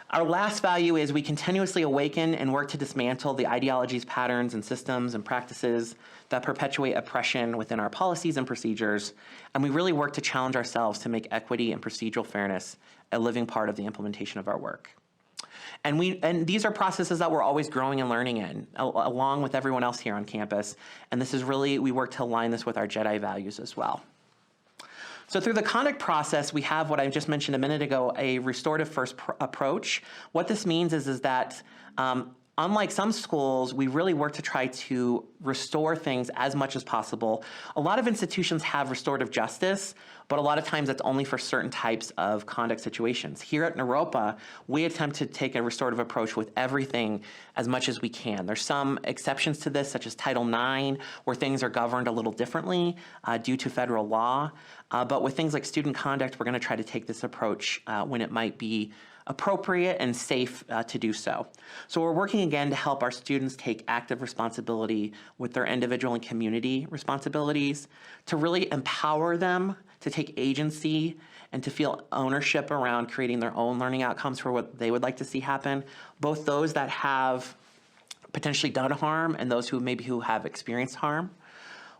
Our last value is we continuously awaken and work to dismantle the ideologies, patterns, and systems and practices that perpetuate oppression within our policies and procedures. And we really work to challenge ourselves to make equity and procedural fairness a living part of the implementation of our work. And these are processes that we're always growing and learning in, along with everyone else here on campus. And this is really, we work to align this with our JEDI values as well. So through the conduct process, we have what I just mentioned a minute ago, a restorative first approach. What this means is that unlike some schools, we really work to try to restore things as much as possible. A lot of institutions have restorative justice, but a lot of times it's only for certain types of conduct situations. Here at Naropa, we attempt to take a restorative approach with everything as much as we can. There's some exceptions to this, such as Title IX, where things are governed a little differently due to federal law. But with things like student conduct, we're going to try to take this approach when it might be appropriate and safe to do so. So we're working again to help our students take active responsibility with their individual and community responsibilities, to really empower them to take agency and to feel ownership around creating their own learning outcomes for what they would like to see happen, both those that have potentially done harm and those who have experienced harm.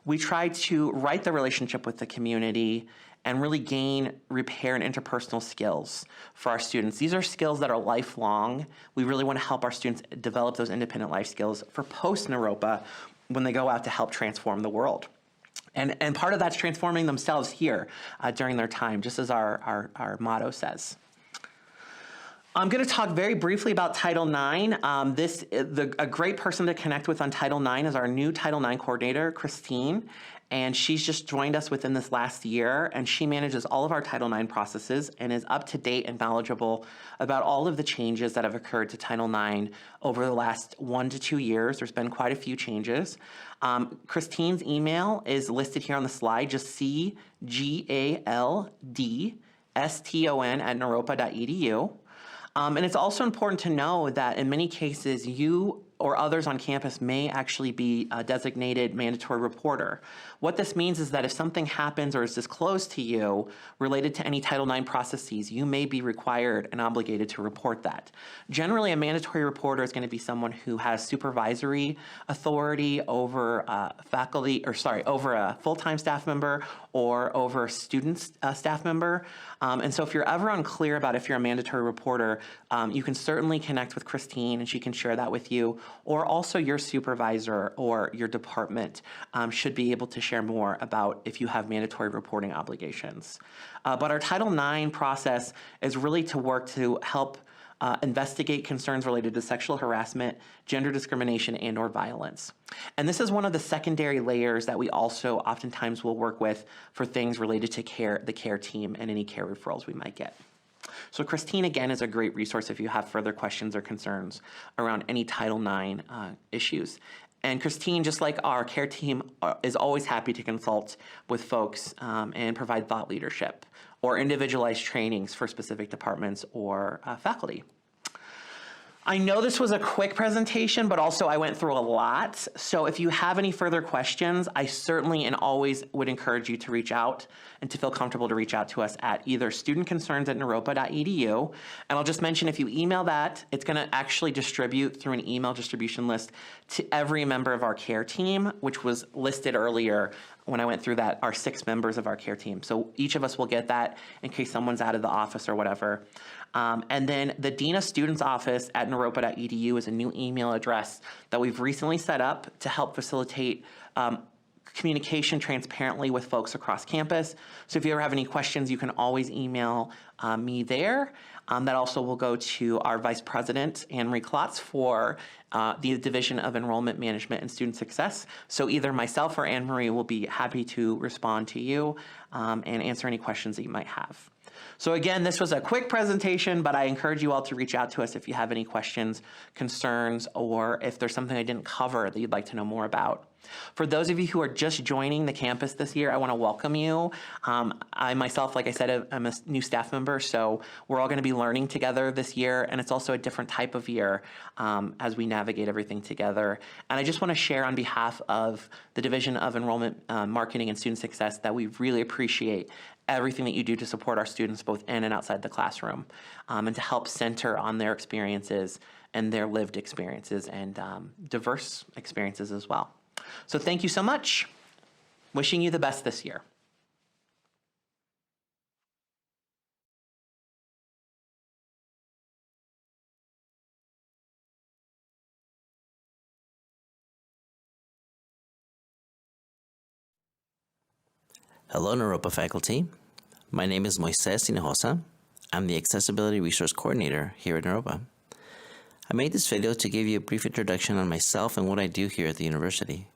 We try to right the relationship with the community and really gain, repair, and interpersonal skills for our students. These are skills that are lifelong. We really want to help our students develop those independent life skills for post-Naropa when they go out to help transform the world. And part of that's transforming themselves here during their time, just as our motto says. I'm going to talk very briefly about Title IX. A great person to connect with on Title IX is our new Title IX coordinator, Christine. And she's just joined us within this last year, and she manages all of our Title IX processes and is up to date and knowledgeable about all of the changes that have occurred to Title IX over the last 1 to 2 years. There's been quite a few changes. Christine's email is listed here on the slide, just cgaldston@naropa.edu. And it's also important to know that in many cases, you or others on campus may actually be a designated mandatory reporter. What this means is that if something happens or is disclosed to you related to any Title IX processes, you may be required and obligated to report that. Generally, a mandatory reporter is going to be someone who has supervisory authority over over a full-time staff member or over a student staff member. And so if you're ever unclear about if you're a mandatory reporter, you can certainly connect with Christine and she can share that with you, or also your supervisor or your department should be able to share more about if you have mandatory reporting obligations. But our Title IX process is really to work to help investigate concerns related to sexual harassment, gender discrimination, and/or violence. And this is one of the secondary layers that we also oftentimes will work with for things related to the care team and any care referrals we might get. So Christine, again, is a great resource if you have further questions or concerns around any Title IX issues. And Christine, just like our care team, is always happy to consult with folks and provide thought leadership or individualized trainings for specific departments or faculty. I know this was a quick presentation, but also I went through a lot. So if you have any further questions, I certainly and always would encourage you to reach out and to feel comfortable to reach out to us at either studentconcerns@naropa.edu. And I'll just mention, if you email that, it's going to actually distribute through an email distribution list to every member of our care team, which was listed earlier when I went through that, our 6 members of our care team. So each of us will get that in case someone's out of the office or whatever. And then the Dean of Students office at naropa.edu is a new email address that we've recently set up to help facilitate communication transparently with folks across campus. So if you ever have any questions, you can always email me there. That also will go to our Vice President, Anne-Marie Klotz, for the Division of Enrollment Management and Student Success. So either myself or Anne-Marie will be happy to respond to you and answer any questions that you might have. So again, this was a quick presentation, but I encourage you all to reach out to us if you have any questions, concerns, or if there's something I didn't cover that you'd like to know more about. For those of you who are just joining the campus this year, I want to welcome you. I myself, like I said, I'm a new staff member, so we're all going to be learning together this year, and it's also a different type of year as we navigate everything together. And I just want to share on behalf of the Division of Enrollment Marketing and Student Success that we really appreciate everything that you do to support our students both in and outside the classroom, and to help center on their experiences and their lived experiences and diverse experiences as well. So thank you so much. Wishing you the best this year. Hello, Naropa faculty. My name is Moises Hinojosa. I'm the Accessibility Resource Coordinator here at Naropa. I made this video to give you a brief introduction on myself and what I do here at the university.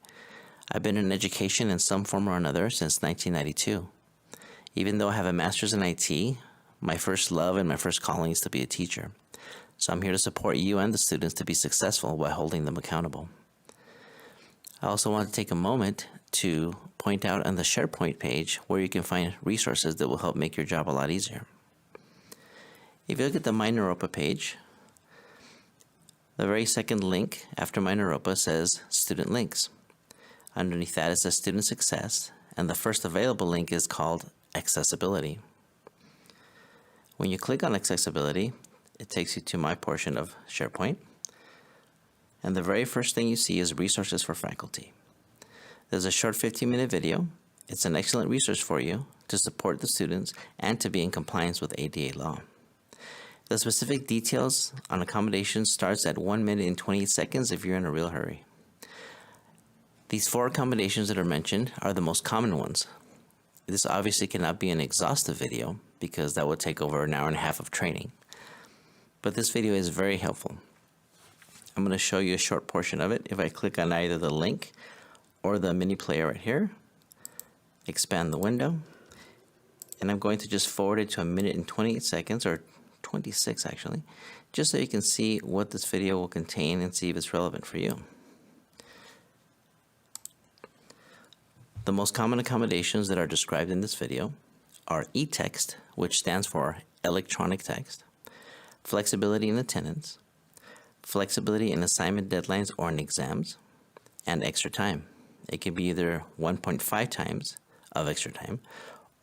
I've been in education in some form or another since 1992. Even though I have a master's in IT, my first love and my first calling is to be a teacher. So I'm here to support you and the students to be successful while holding them accountable. I also want to take a moment to point out on the SharePoint page where you can find resources that will help make your job a lot easier. If you look at the My Naropa page, the very second link after My Naropa says Student Links. Underneath that it says Student Success, and the first available link is called Accessibility. When you click on Accessibility, it takes you to my portion of SharePoint, and the very first thing you see is Resources for Faculty. There's a short 15-minute video. It's an excellent resource for you to support the students and to be in compliance with ADA law. The specific details on accommodations starts at 1 minute and 28 seconds if you're in a real hurry. These 4 accommodations that are mentioned are the most common ones. This obviously cannot be an exhaustive video because that would take over an hour and a half of training. But this video is very helpful. I'm going to show you a short portion of it. If I click on either the link or the mini player right here, expand the window, and I'm going to just forward it to 1 minute and 28 seconds, or 26 actually, just so you can see what this video will contain and see if it's relevant for you. The most common accommodations that are described in this video are e-text, which stands for electronic text, flexibility in attendance, flexibility in assignment deadlines or in exams, and extra time. It can be either 1.5 times of extra time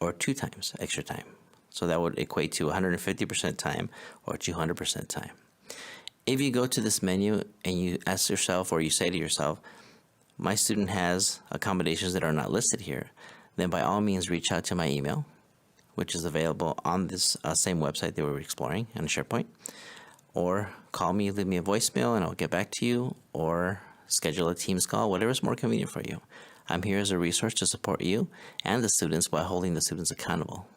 or 2 times extra time. So that would equate to 150% time or 200% time. If you go to this menu and you ask yourself, or you say to yourself, my student has accommodations that are not listed here, then by all means reach out to my email, which is available on this same website that we were exploring on SharePoint, or call me, leave me a voicemail, and I'll get back to you, or schedule a Teams call, whatever is more convenient for you. I'm here as a resource to support you and the students by holding the students accountable.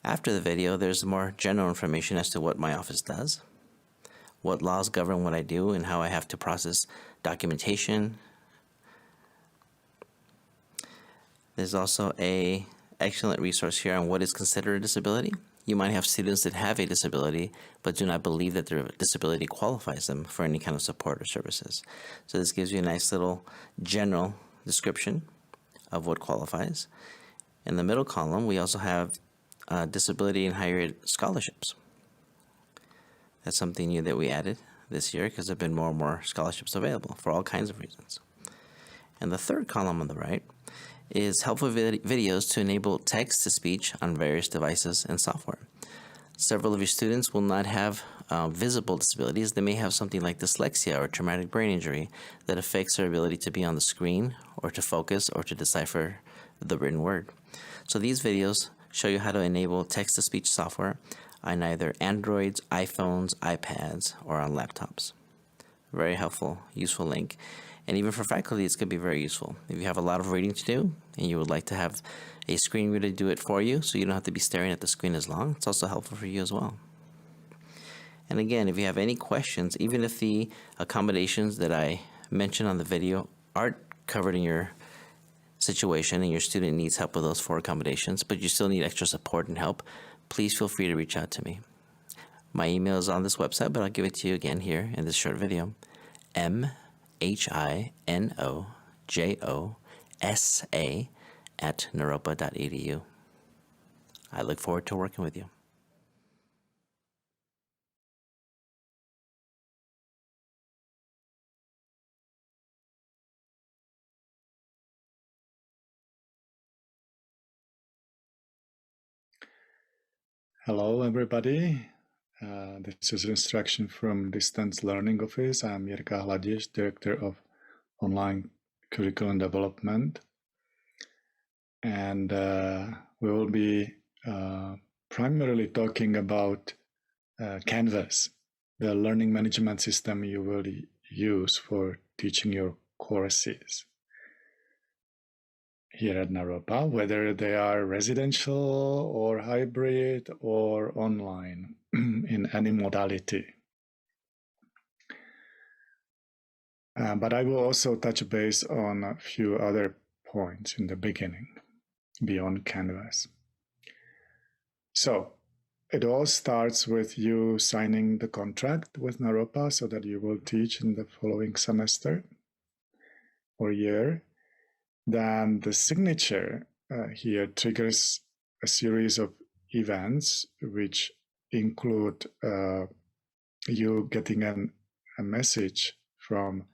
After the video, there's more general information as to what my office does, what laws govern what I do, and how I have to process documentation. There's also an excellent resource here on what is considered a disability. You might have students that have a disability but do not believe that their disability qualifies them for any kind of support or services. So this gives you a nice little general description of what qualifies. In the middle column, we also have disability and higher ed scholarships. That's something new that we added this year because there have been more and more scholarships available for all kinds of reasons. And the third column on the right is helpful videos to enable text-to-speech on various devices and software. Several of your students will not have visible disabilities. They may have something like dyslexia or traumatic brain injury that affects their ability to be on the screen or to focus or to decipher the written word. So these videos show you how to enable text-to-speech software on either Androids, iPhones, iPads, or on laptops. Very helpful, useful link. And even for faculty, it's going to be very useful. If you have a lot of reading to do and you would like to have a screen reader do it for you so you don't have to be staring at the screen as long, it's also helpful for you as well. And again, if you have any questions, even if the accommodations that I mentioned on the video aren't covered in your situation and your student needs help with those 4 accommodations, but you still need extra support and help, please feel free to reach out to me. My email is on this website, but I'll give it to you again here in this short video. mhinojosa@naropa.edu. I look forward to working with you. Hello, everybody. This is instruction from Distance Learning Office. I'm Jirka Hladiš, Director of Online Curriculum Development. And we will be primarily talking about Canvas, the learning management system you will use for teaching your courses here at Naropa, whether they are residential or hybrid or online in any modality. But I will also touch base on a few other points in the beginning, beyond Canvas. So it all starts with you signing the contract with Naropa so that you will teach in the following semester or year. then the signature here triggers a series of events which include you getting a message from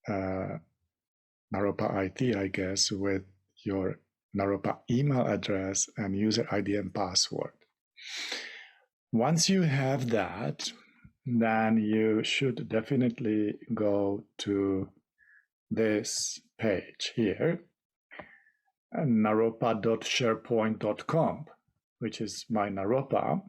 Naropa IT, I guess, with your Naropa email address and user ID and password. Once you have that, then you should definitely go to this page here, naropa.sharepoint.com, which is my Naropa.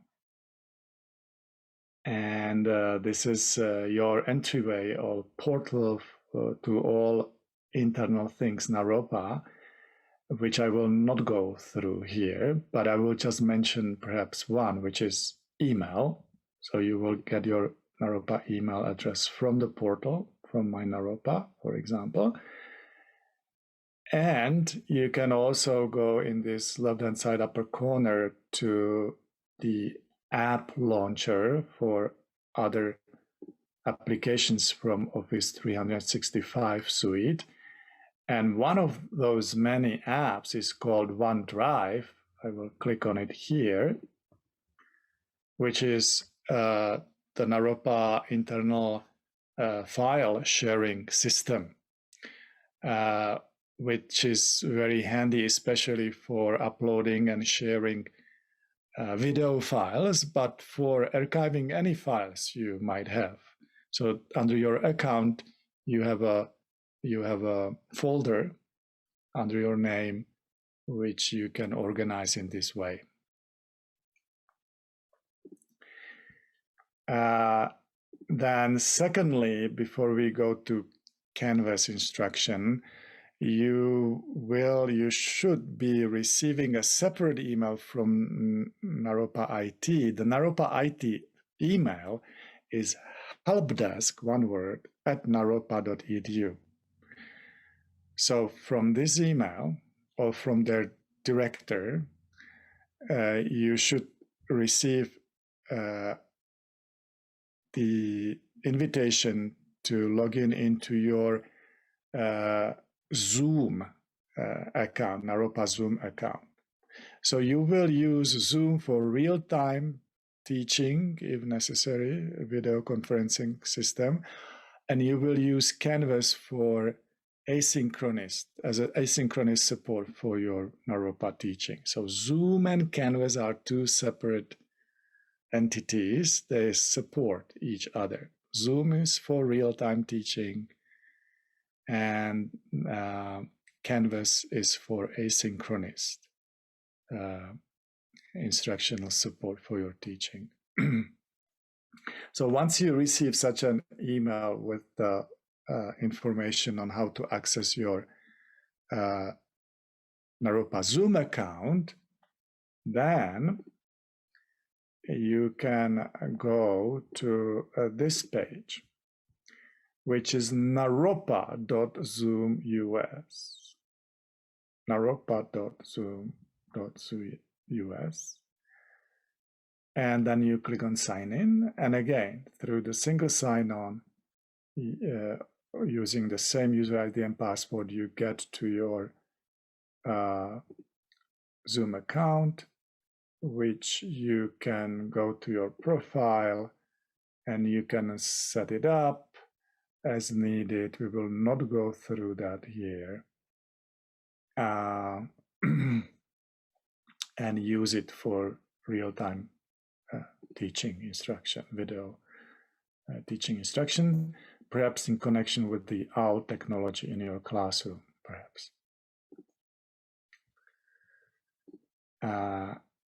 And this is your entryway or portal to all internal things Naropa, which I will not go through here, but I will just mention perhaps one, which is email. So you will get your Naropa email address from the portal, from my Naropa, for example. And you can also go in this left-hand side upper corner to the app launcher for other applications from Office 365 suite. And one of those many apps is called OneDrive. I will click on it here, which is the Naropa internal file sharing system, which is very handy, especially for uploading and sharing video files, but for archiving any files you might have. So under your account, you have a folder under your name, which you can organize in this way. Then secondly, before we go to Canvas instruction, you should be receiving a separate email from Naropa IT. The Naropa IT email is helpdesk, one word, @naropa.edu. So from this email or from their director, you should receive the invitation to log in into your Zoom account, Naropa Zoom account. So you will use Zoom for real-time teaching, if necessary, a video conferencing system, and you will use Canvas for asynchronous support for your Naropa teaching. So Zoom and Canvas are two separate entities. They support each other. Zoom is for real-time teaching, and Canvas is for asynchronous instructional support for your teaching. So once you receive such an email with the information on how to access your Naropa Zoom account, then you can go to this page, which is naropa.zoom.us. naropa.zoom.us. And then you click on sign in. And again, through the single sign-on, using the same user ID and password, you get to your Zoom account, which you can go to your profile and you can set it up as needed. We will not go through that here. And use it for real-time teaching instruction, video teaching instruction, perhaps in connection with the OWL technology in your classroom, perhaps.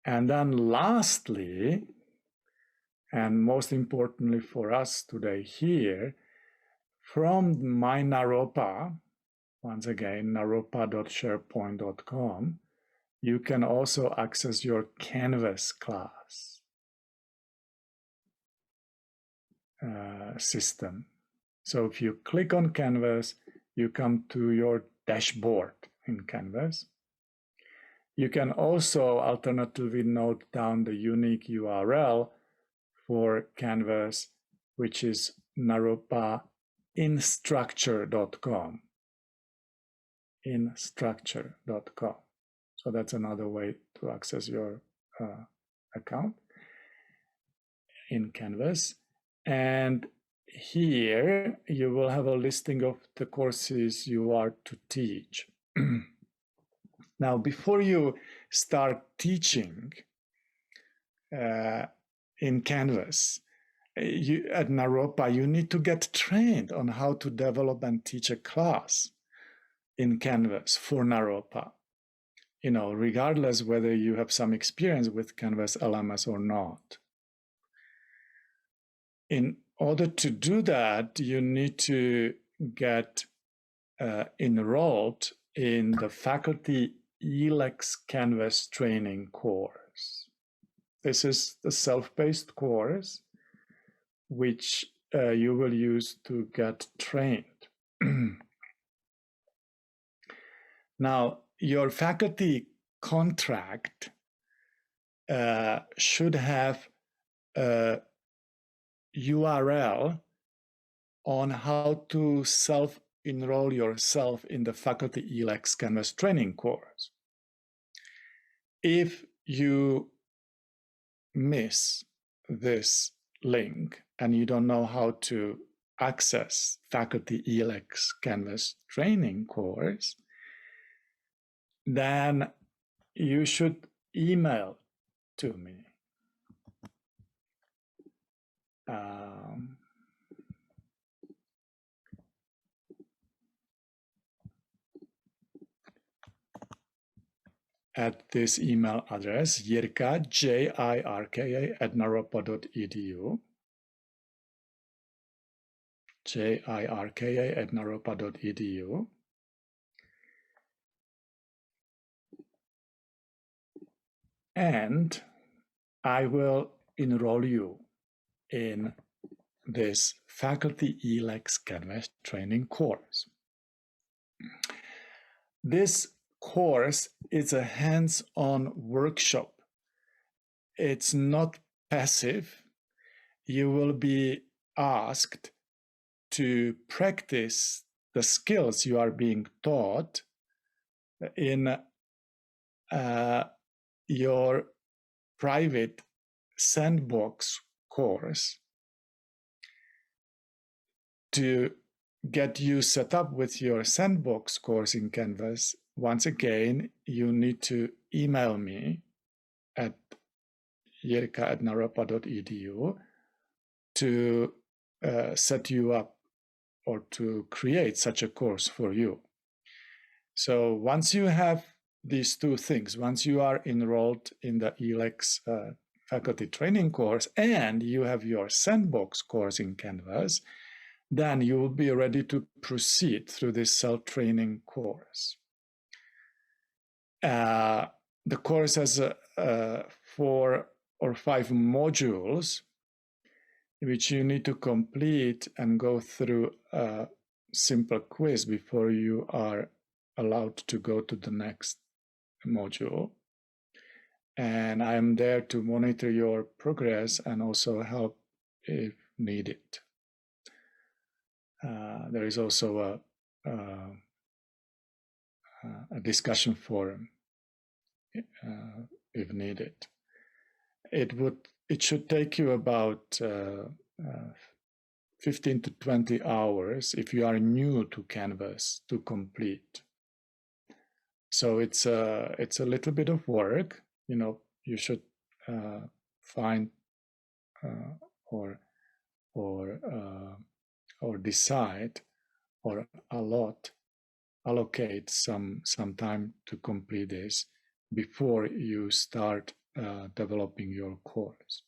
And then lastly, and most importantly for us today here, from my Naropa, once again, naropa.sharepoint.com, you can also access your Canvas class system. So if you click on Canvas, you come to your dashboard in Canvas. You can also alternatively note down the unique URL for Canvas, which is naropainstructure.com. instructure.com. So that's another way to access your account in Canvas. And here you will have a listing of the courses you are to teach. Now, before you start teaching in Canvas, at Naropa, you need to get trained on how to develop and teach a class in Canvas for Naropa. You know, regardless whether you have some experience with Canvas LMS or not. In order to do that, you need to get enrolled in the faculty ELEX Canvas training course. This is the self-paced course which you will use to get trained. Now, your faculty contract should have a URL on how to self-enroll yourself in the faculty ELEX Canvas training course. If you miss this link and you don't know how to access faculty ELEX Canvas training course, then you should email to me. At this email address, Jirka, Jirka, @naropa.edu. Jirka @naropa.edu. And I will enroll you in this faculty ELEX Canvas training course. This course is a hands-on workshop. It's not passive. You will be asked to practice the skills you are being taught in your private sandbox course. To get you set up with your sandbox course in Canvas, once again, you need to email me at jirka@naropa.edu to set you up or to create such a course for you. So once you have these two things, once you are enrolled in the ELEX faculty training course and you have your sandbox course in Canvas, then you will be ready to proceed through this self-training course. The course has 4 or 5 modules which you need to complete and go through a simple quiz before you are allowed to go to the next module. And I'm there to monitor your progress and also help if needed. There is also a discussion forum if needed. It should take you about 15 to 20 hours if you are new to Canvas to complete. So it's a little bit of work. You know, you should find or decide or allocate some time to complete this before you start developing your course.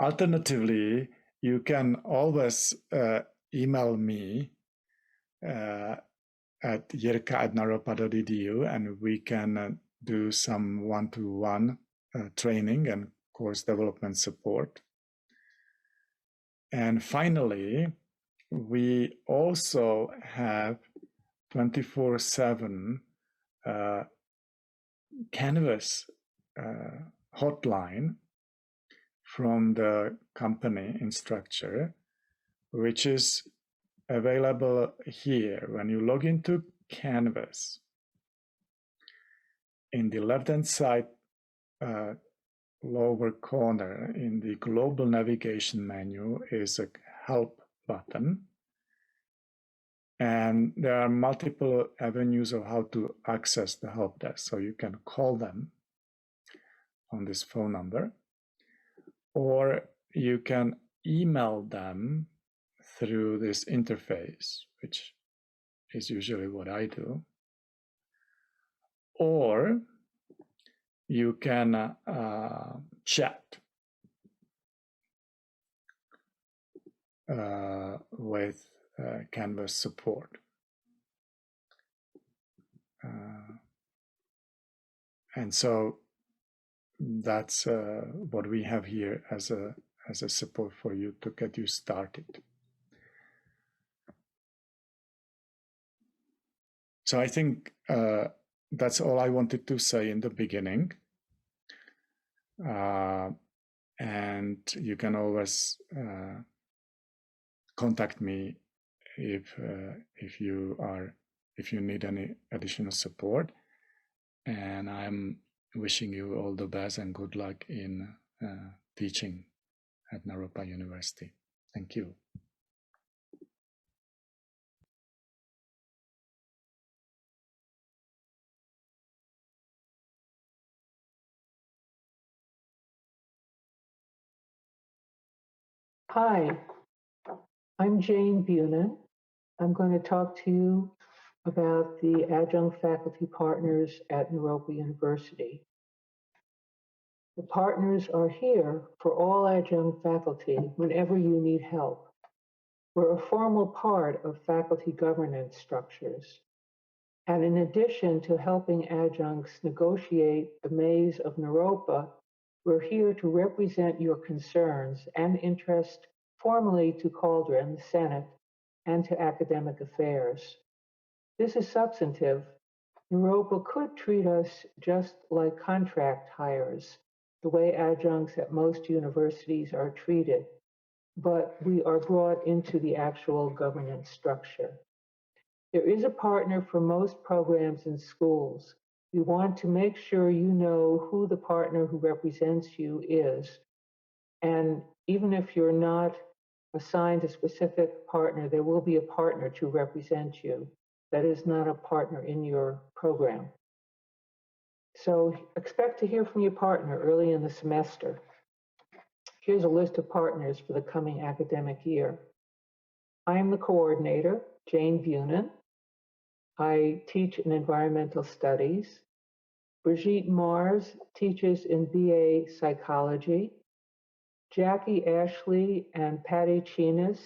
Alternatively, you can always email me at jirka@naropa.edu and we can do some one-to-one training and course development support. And finally, we also have 24/7 Canvas hotline from the company Instructure, which is available here. When you log into Canvas. In the left-hand side lower corner in the global navigation menu is a help button. And there are multiple avenues of how to access the help desk. So you can call them on this phone number, or you can email them through this interface, which is usually what I do. Or you can chat with Canvas support. And so that's what we have here as a support for you to get you started. So I think that's all I wanted to say in the beginning. And you can always contact me if you need any additional support. And I'm wishing you all the best and good luck in teaching at Naropa University. Thank you. Hi, I'm Jane Bunin. I'm going to talk to you about the Adjunct Faculty Partners at Naropa University. The partners are here for all adjunct faculty whenever you need help. We're a formal part of faculty governance structures. And in addition to helping adjuncts negotiate the maze of Naropa, we're here to represent your concerns and interest formally to Caldron, the Senate, and to academic affairs. This is substantive. Naropa could treat us just like contract hires, the way adjuncts at most universities are treated, but we are brought into the actual governance structure. There is a partner for most programs in schools. We want to make sure you know who the partner who represents you is. And even if you're not assigned a specific partner, there will be a partner to represent you that is not a partner in your program. So expect to hear from your partner early in the semester. Here's a list of partners for the coming academic year. I am the coordinator, Jane Bunin. I teach in environmental studies. Brigitte Mars teaches in BA psychology. Jackie Ashley and Patty Chinas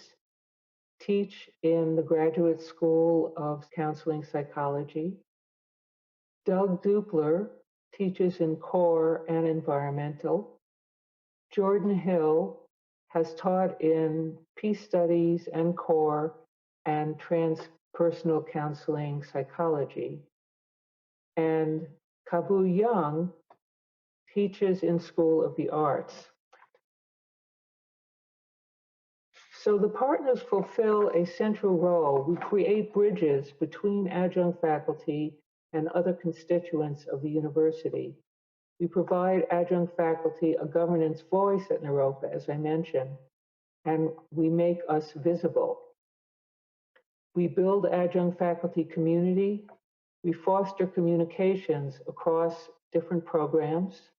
teach in the Graduate School of Counseling Psychology. Doug Dupler teaches in core and environmental. Jordan Hill has taught in peace studies and core and transpersonal counseling psychology. And Kabu Young teaches in School of the Arts. So the partners fulfill a central role. We create bridges between adjunct faculty and other constituents of the university. We provide adjunct faculty a governance voice at Naropa, as I mentioned, and we make us visible. We build adjunct faculty community. We foster communications across different programs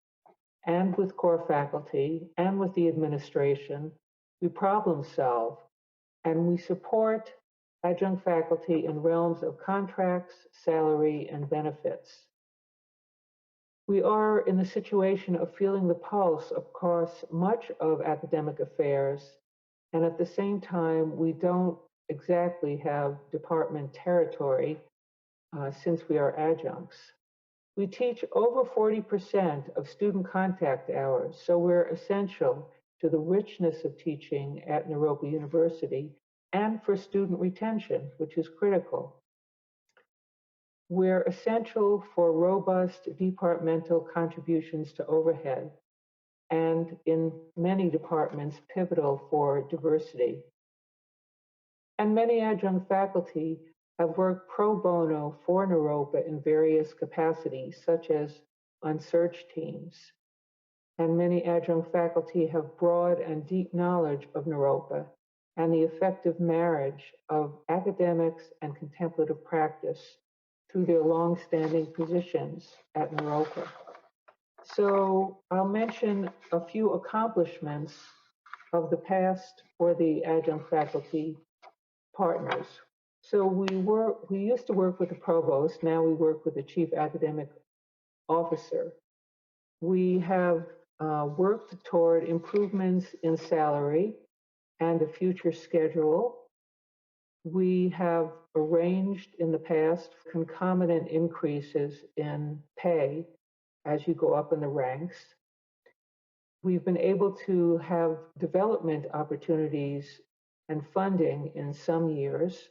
and with core faculty and with the administration. We problem solve, and we support adjunct faculty in realms of contracts, salary, and benefits. We are in the situation of feeling the pulse across much of academic affairs, and at the same time, we don't exactly have department territory since we are adjuncts. We teach over 40% of student contact hours, so we're essential to the richness of teaching at Naropa University and for student retention, which is critical. We're essential for robust departmental contributions to overhead, and in many departments, pivotal for diversity. And many adjunct faculty have worked pro bono for Naropa in various capacities, such as on search teams. And many adjunct faculty have broad and deep knowledge of Naropa and the effective marriage of academics and contemplative practice through their longstanding positions at Naropa. So I'll mention a few accomplishments of the past for the adjunct faculty partners. So we used to work with the provost, now we work with the chief academic officer. We have worked toward improvements in salary and a future schedule. We have arranged in the past concomitant increases in pay as you go up in the ranks. We've been able to have development opportunities and funding in some years.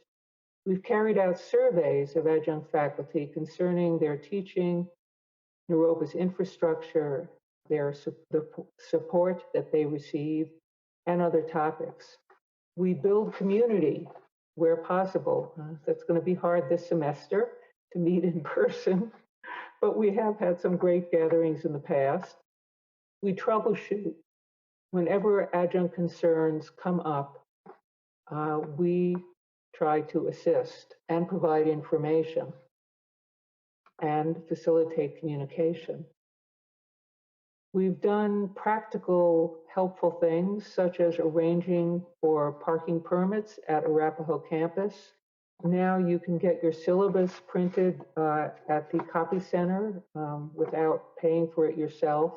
We've carried out surveys of adjunct faculty concerning their teaching, Naropa's infrastructure, the support that they receive, and other topics. We build community where possible. That's going to be hard this semester to meet in person, but we have had some great gatherings in the past. We troubleshoot. Whenever adjunct concerns come up, we try to assist and provide information and facilitate communication. We've done practical, helpful things, such as arranging for parking permits at Arapahoe campus. Now you can get your syllabus printed at the copy center without paying for it yourself,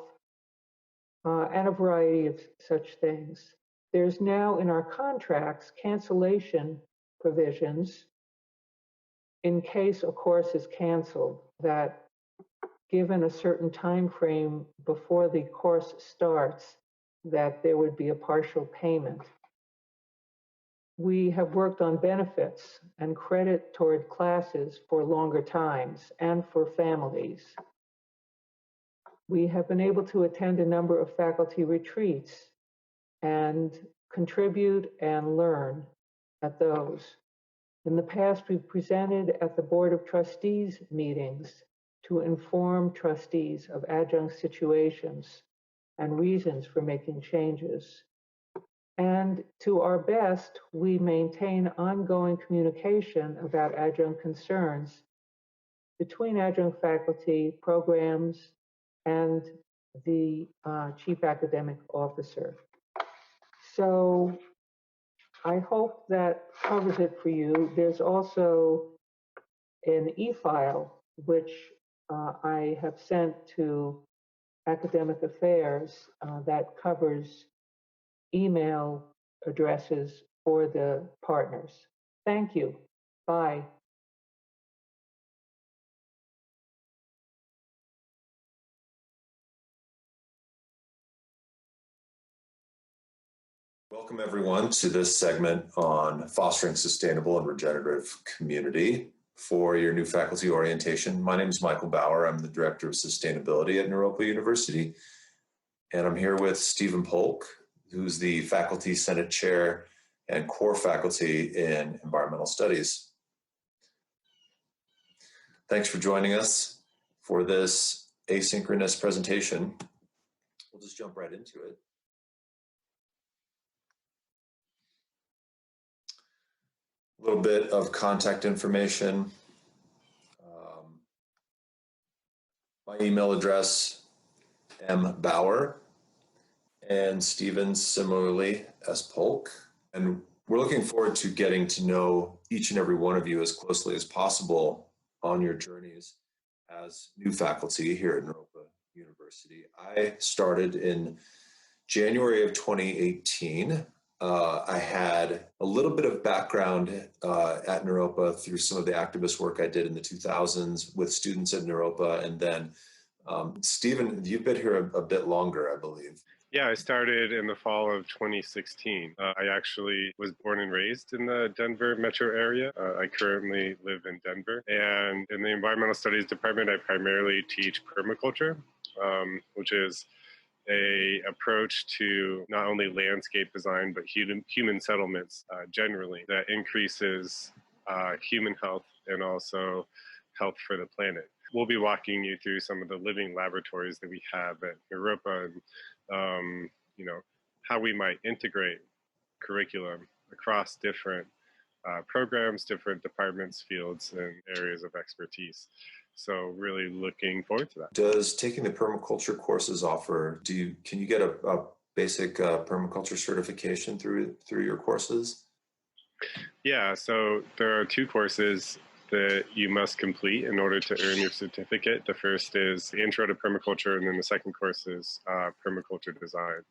and a variety of such things. There's now in our contracts cancellation provisions in case a course is canceled, that given a certain time frame before the course starts, that there would be a partial payment. We have worked on benefits and credit toward classes for longer times and for families. We have been able to attend a number of faculty retreats and contribute and learn at those. In the past, we've presented at the Board of Trustees meetings to inform trustees of adjunct situations and reasons for making changes. And to our best, we maintain ongoing communication about adjunct concerns between adjunct faculty, programs, and the chief academic officer. So I hope that covers it for you. There's also an e-file, which I have sent to Academic Affairs that covers email addresses for the partners. Thank you. Bye. Welcome everyone to this segment on fostering sustainable and regenerative community. For your new faculty orientation, my name is Michael Bauer. I'm the Director of Sustainability at Naropa University. And I'm here with Stephen Polk, who's the Faculty Senate Chair and core faculty in Environmental Studies. Thanks for joining us for this asynchronous presentation. We'll just jump right into it. A little bit of contact information. My email address, mbauer, and Stephen similarly, S. Polk. And we're looking forward to getting to know each and every one of you as closely as possible on your journeys as new faculty here at Naropa University. I started in January of 2018. I had a little bit of background at Naropa through some of the activist work I did in the 2000s with students at Naropa. And then, Stephen, you've been here a bit longer, I believe. Yeah, I started in the fall of 2016. I actually was born and raised in the Denver metro area. I currently live in Denver. And in the Environmental Studies department, I primarily teach permaculture, which is a approach to not only landscape design, but human settlements generally that increases human health and also health for the planet. We'll be walking you through some of the living laboratories that we have at Naropa and, how we might integrate curriculum across different programs, different departments, fields, and areas of expertise. So really looking forward to that. Does taking the permaculture courses offer, can you get a basic permaculture certification through your courses? Yeah, so there are 2 courses that you must complete in order to earn your certificate. The first is the Intro to Permaculture, and then the second course is Permaculture Design.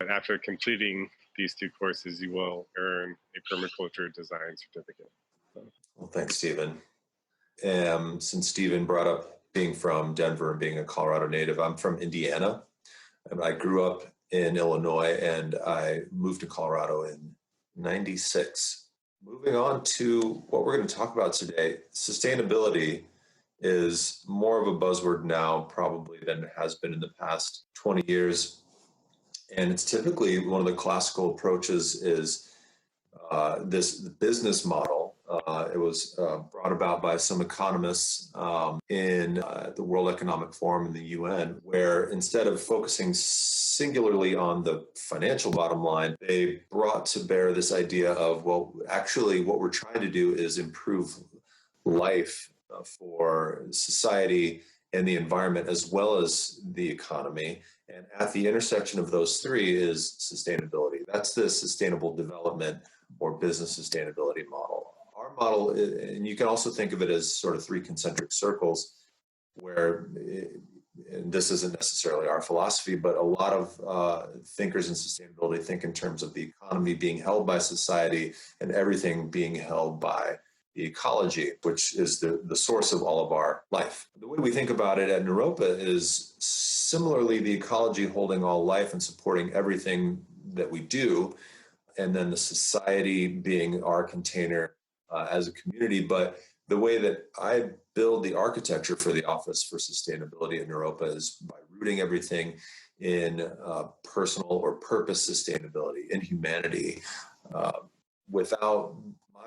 And after completing these 2 courses, you will earn a permaculture design certificate. Well, thanks, Stephen. Since Stephen brought up being from Denver and being a Colorado native, I'm from Indiana. And I grew up in Illinois and I moved to Colorado in '96. Moving on to what we're going to talk about today, sustainability is more of a buzzword now probably than it has been in the past 20 years. And it's typically one of the classical approaches is this business model. It was brought about by some economists in the World Economic Forum in the UN, where instead of focusing singularly on the financial bottom line, they brought to bear this idea of, well, actually what we're trying to do is improve life for society and the environment as well as the economy. And at the intersection of those 3 is sustainability. That's the sustainable development or business sustainability model. Our model, and you can also think of it as sort of 3 concentric circles where, and this isn't necessarily our philosophy, but a lot of thinkers in sustainability think in terms of the economy being held by society and everything being held by the ecology, which is the source of all of our life. The way we think about it at Naropa is similarly the ecology holding all life and supporting everything that we do, and then the society being our container as a community. But the way that I build the architecture for the Office for Sustainability at Naropa is by rooting everything in personal or purpose sustainability, in humanity. Without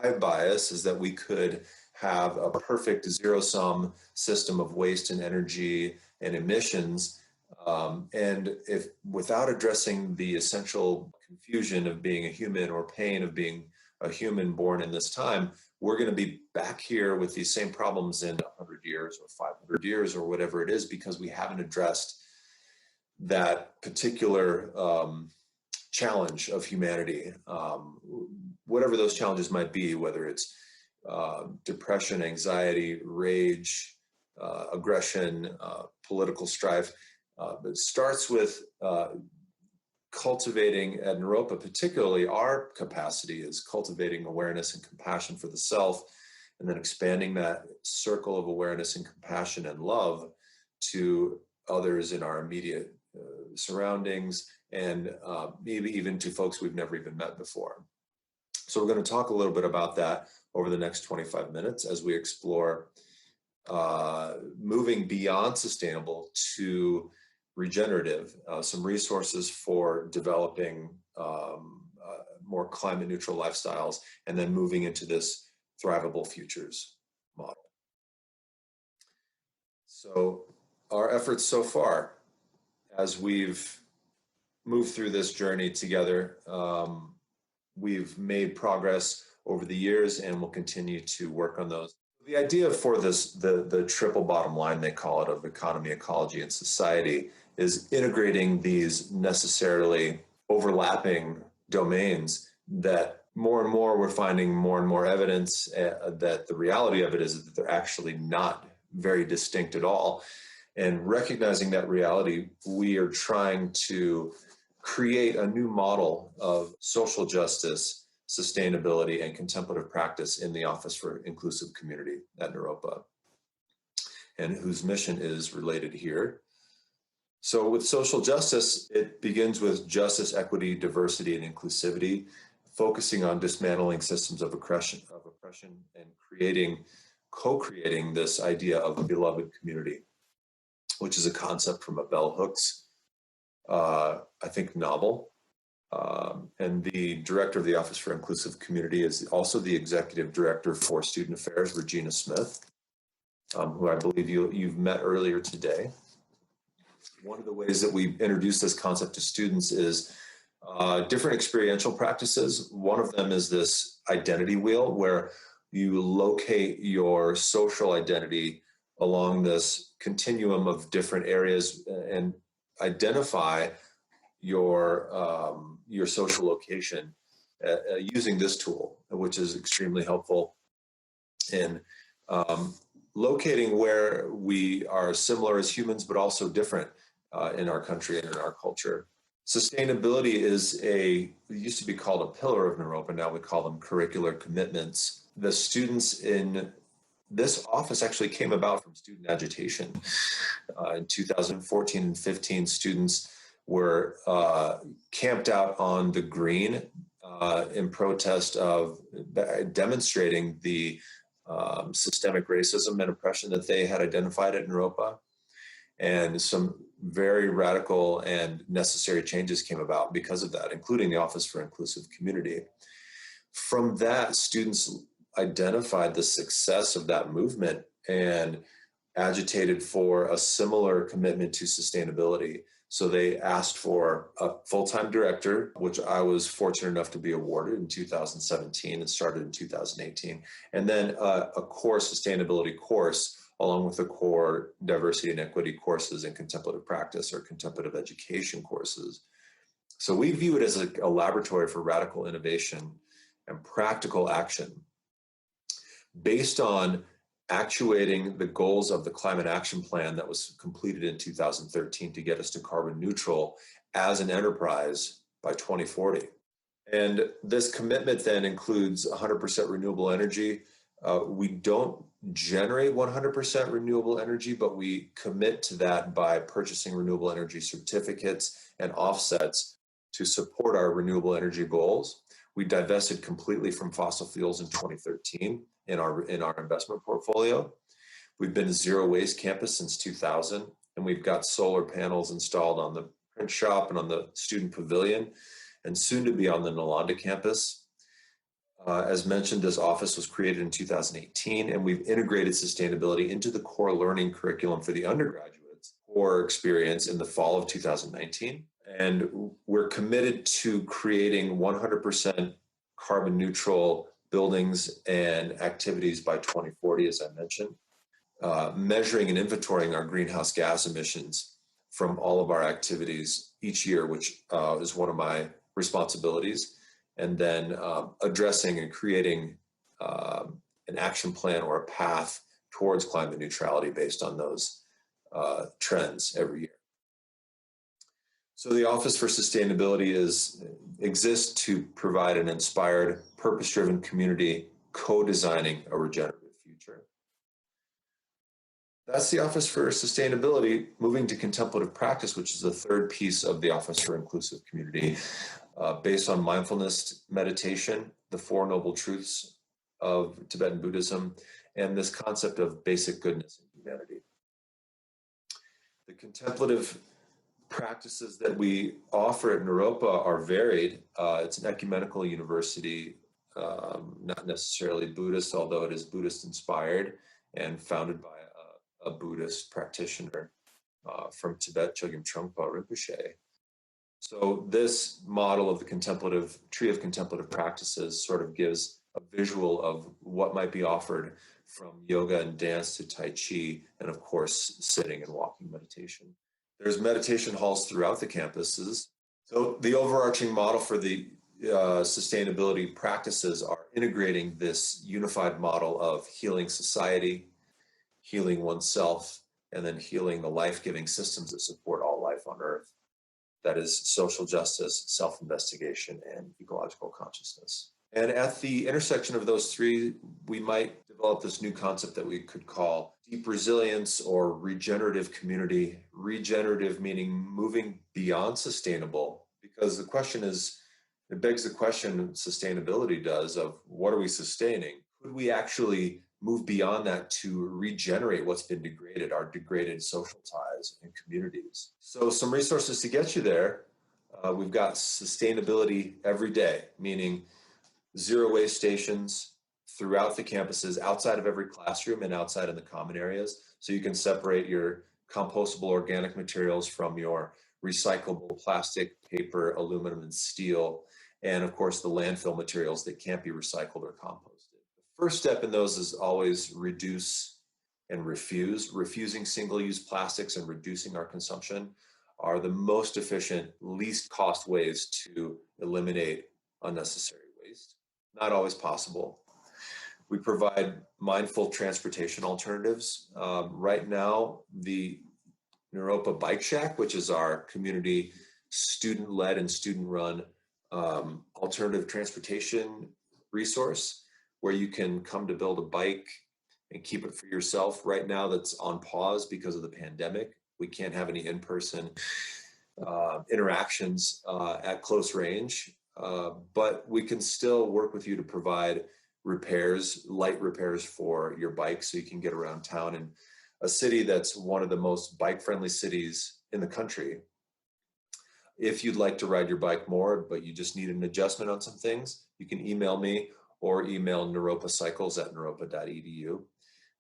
my bias is that we could have a perfect zero-sum system of waste and energy and emissions. And if without addressing the essential confusion of being a human or pain of being a human born in this time, we're going to be back here with these same problems in 100 years or 500 years or whatever it is, because we haven't addressed that particular challenge of humanity, whatever those challenges might be, whether it's depression, anxiety, rage, aggression, political strife. It starts with cultivating at Naropa, particularly our capacity is cultivating awareness and compassion for the self, and then expanding that circle of awareness and compassion and love to others in our immediate surroundings, and maybe even to folks we've never even met before. So we're going to talk a little bit about that over the next 25 minutes as we explore moving beyond sustainable to regenerative, some resources for developing more climate neutral lifestyles, and then moving into this thrivable futures model. So our efforts so far, as we've moved through this journey together, we've made progress over the years and will continue to work on those. The idea for this, the triple bottom line, they call it, of economy, ecology, and society, is integrating these necessarily overlapping domains that more and more we're finding more and more evidence that the reality of it is that they're actually not very distinct at all. And recognizing that reality, we are trying to create a new model of social justice, sustainability, and contemplative practice in the Office for Inclusive Community at Naropa, and whose mission is related here. So with social justice, it begins with justice, equity, diversity, and inclusivity, focusing on dismantling systems of oppression and co-creating this idea of a beloved community, which is a concept from a bell hooks, I think, novel. And the director of the Office for Inclusive Community is also the executive director for Student Affairs, Regina Smith, who I believe you've met earlier today. One of the ways that we introduce this concept to students is different experiential practices. One of them is this identity wheel, where you locate your social identity along this continuum of different areas and identify your social location using this tool, which is extremely helpful in locating where we are similar as humans, but also different in our country and in our culture. Sustainability it used to be called a pillar of Naropa, now we call them curricular commitments. The students in this office actually came about from student agitation. In 2014 and 15, students were camped out on the green in protest of demonstrating the systemic racism and oppression that they had identified at Naropa. And some very radical and necessary changes came about because of that, including the Office for Inclusive Community. From that, students identified the success of that movement and agitated for a similar commitment to sustainability. So they asked for a full-time director, which I was fortunate enough to be awarded in 2017 and started in 2018. And then a core sustainability course, along with the core diversity and equity courses and contemplative practice or contemplative education courses. So we view it as a laboratory for radical innovation and practical action based on actuating the goals of the Climate Action Plan that was completed in 2013 to get us to carbon neutral as an enterprise by 2040. And this commitment then includes 100% renewable energy. We don't generate 100% renewable energy, but we commit to that by purchasing renewable energy certificates and offsets to support our renewable energy goals. We divested completely from fossil fuels in 2013 in our investment portfolio. We've been a zero waste campus since 2000, and we've got solar panels installed on the print shop and on the student pavilion, and soon to be on the Nalanda campus. As mentioned, this office was created in 2018, and we've integrated sustainability into the core learning curriculum for the undergraduates core experience in the fall of 2019. And we're committed to creating 100% carbon neutral buildings and activities by 2040, as I mentioned, measuring and inventorying our greenhouse gas emissions from all of our activities each year, which is one of my responsibilities, and then addressing and creating an action plan or a path towards climate neutrality based on those trends every year. So the Office for Sustainability exists to provide an inspired, purpose-driven community co-designing a regenerative future. That's the Office for Sustainability. Moving to contemplative practice, which is the third piece of the Office for Inclusive Community, based on mindfulness meditation, the Four Noble Truths of Tibetan Buddhism, and this concept of basic goodness in humanity. The contemplative practices that we offer at Naropa are varied. It's an ecumenical university, not necessarily Buddhist, although it is Buddhist inspired and founded by a Buddhist practitioner from Tibet, Chogyam Trungpa Rinpoche. So this model of the contemplative tree of contemplative practices sort of gives a visual of what might be offered from yoga and dance to Tai Chi, and of course, sitting and walking meditation. There's meditation halls throughout the campuses. So the overarching model for the sustainability practices are integrating this unified model of healing society, healing oneself, and then healing the life-giving systems that support all life on Earth. That is social justice, self-investigation, and ecological consciousness. And at the intersection of those three, we might develop this new concept that we could call deep resilience or regenerative community. Regenerative meaning moving beyond sustainable, because the question is, it begs the question, sustainability does, of what are we sustaining? Could we actually move beyond that to regenerate what's been degraded, our degraded social ties and communities? So some resources to get you there. We've got sustainability every day, meaning zero waste stations throughout the campuses, outside of every classroom and outside in the common areas. So you can separate your compostable organic materials from your recyclable plastic, paper, aluminum, and steel, and of course the landfill materials that can't be recycled or composted. The first step in those is always reduce and refuse. Refusing single-use plastics and reducing our consumption are the most efficient, least cost ways to eliminate unnecessary waste. Not always possible. We provide mindful transportation alternatives. Right now, the Naropa Bike Shack, which is our community student-led and student-run alternative transportation resource, where you can come to build a bike and keep it for yourself. Right now, that's on pause because of the pandemic. We can't have any in-person interactions at close range, but we can still work with you to provide repairs, light repairs for your bike so you can get around town. In a city that's one of the most bike-friendly cities in the country, if you'd like to ride your bike more, but you just need an adjustment on some things, you can email me or email naropacycles@naropa.edu.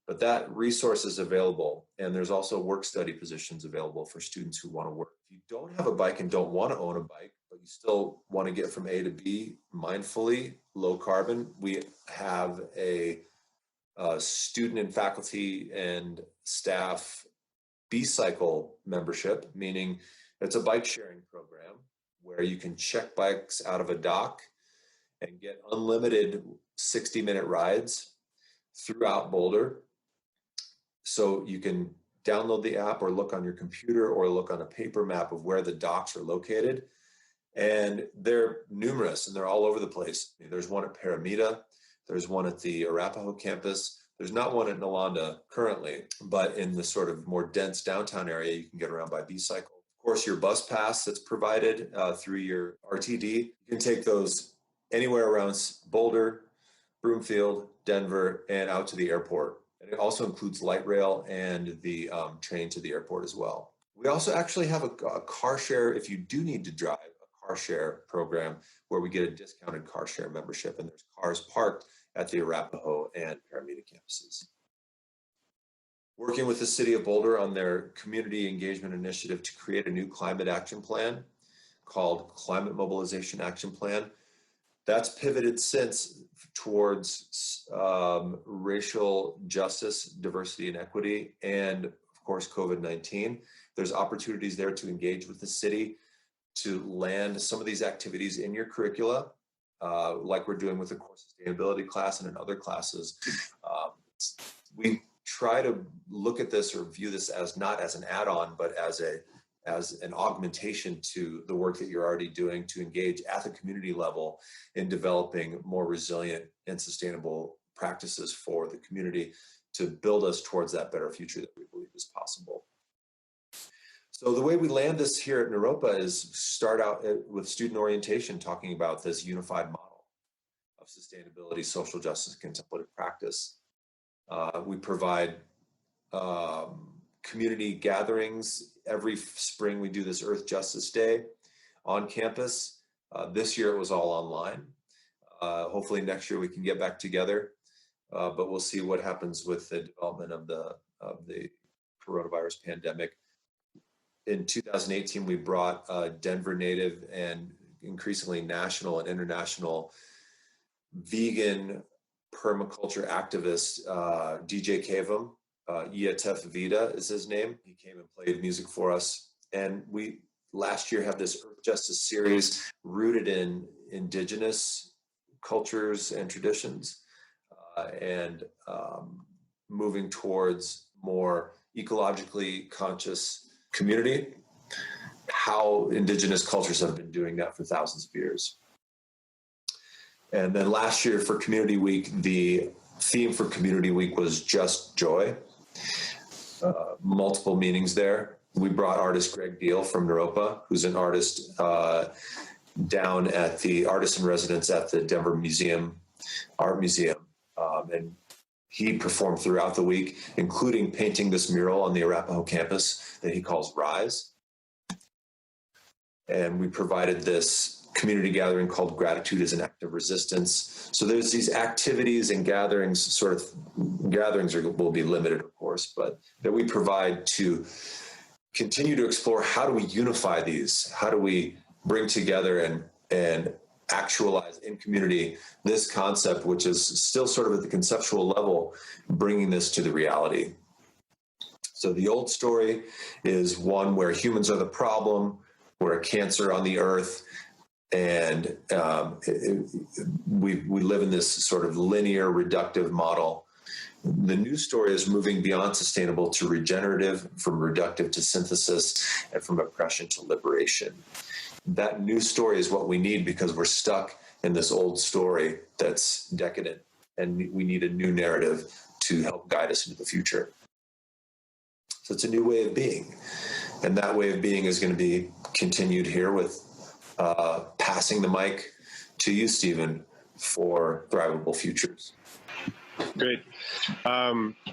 But that resource is available, and there's also work study positions available for students who want to work. If you don't have a bike and don't want to own a bike, but you still want to get from A to B mindfully, low carbon, we have a student and faculty and staff B-Cycle membership, meaning it's a bike sharing program where you can check bikes out of a dock and get unlimited 60-minute rides throughout Boulder. So you can download the app or look on your computer or look on a paper map of where the docks are located. And they're numerous and they're all over the place. There's one at Paramita. There's one at the Arapahoe campus. There's not one at Nalanda currently, but in the sort of more dense downtown area, you can get around by B-Cycle. Of course, your bus pass that's provided through your RTD, you can take those anywhere around Boulder, Broomfield, Denver, and out to the airport. And it also includes light rail and the train to the airport as well. We also actually have a car share, if you do need to drive, a car share program where we get a discounted car share membership, and there's cars parked at the Arapahoe and Paramita campuses. Working with the City of Boulder on their community engagement initiative to create a new climate action plan called Climate Mobilization Action Plan. That's pivoted since towards racial justice, diversity, and equity, and of course, COVID-19. There's opportunities there to engage with the city, to land some of these activities in your curricula, like we're doing with the core sustainability class and in other classes. We try to look at this or view this as not as an add-on, but as an augmentation to the work that you're already doing to engage at the community level in developing more resilient and sustainable practices for the community to build us towards that better future that we believe is possible. So the way we land this here at Naropa is start out with student orientation, talking about this unified model of sustainability, social justice, contemplative practice. We provide community gatherings. Every spring we do this Earth Justice Day on campus. This year it was all online. Hopefully next year we can get back together, but we'll see what happens with the development of the coronavirus pandemic. In 2018, we brought Denver native and increasingly national and international vegan permaculture activist, DJ Kavam. Yatef Vida is his name. He came and played music for us. And we last year had this Earth Justice series rooted in indigenous cultures and traditions and moving towards more ecologically conscious community, how indigenous cultures have been doing that for thousands of years. And then last year for Community Week, the theme for Community Week was Just Joy. Multiple meanings there. We brought artist Greg Deal from Naropa, who's an artist down at the Artist in Residence at the Denver Art Museum. And he performed throughout the week, including painting this mural on the Arapahoe campus that he calls Rise. And we provided this community gathering called Gratitude as an Act of Resistance. So there's these activities and gatherings, will be limited, of course, but that we provide to continue to explore how do we unify these? How do we bring together and actualize in community this concept, which is still sort of at the conceptual level, bringing this to the reality. So the old story is one where humans are the problem, we're a cancer on the earth, and we live in this sort of linear reductive model. The new story is moving beyond sustainable to regenerative, from reductive to synthesis, and from oppression to liberation. That new story is what we need because we're stuck in this old story that's decadent, and we need a new narrative to help guide us into the future. So it's a new way of being, and that way of being is going to be continued here with passing the mic to you, Stephen, for Thrivable Futures. Great.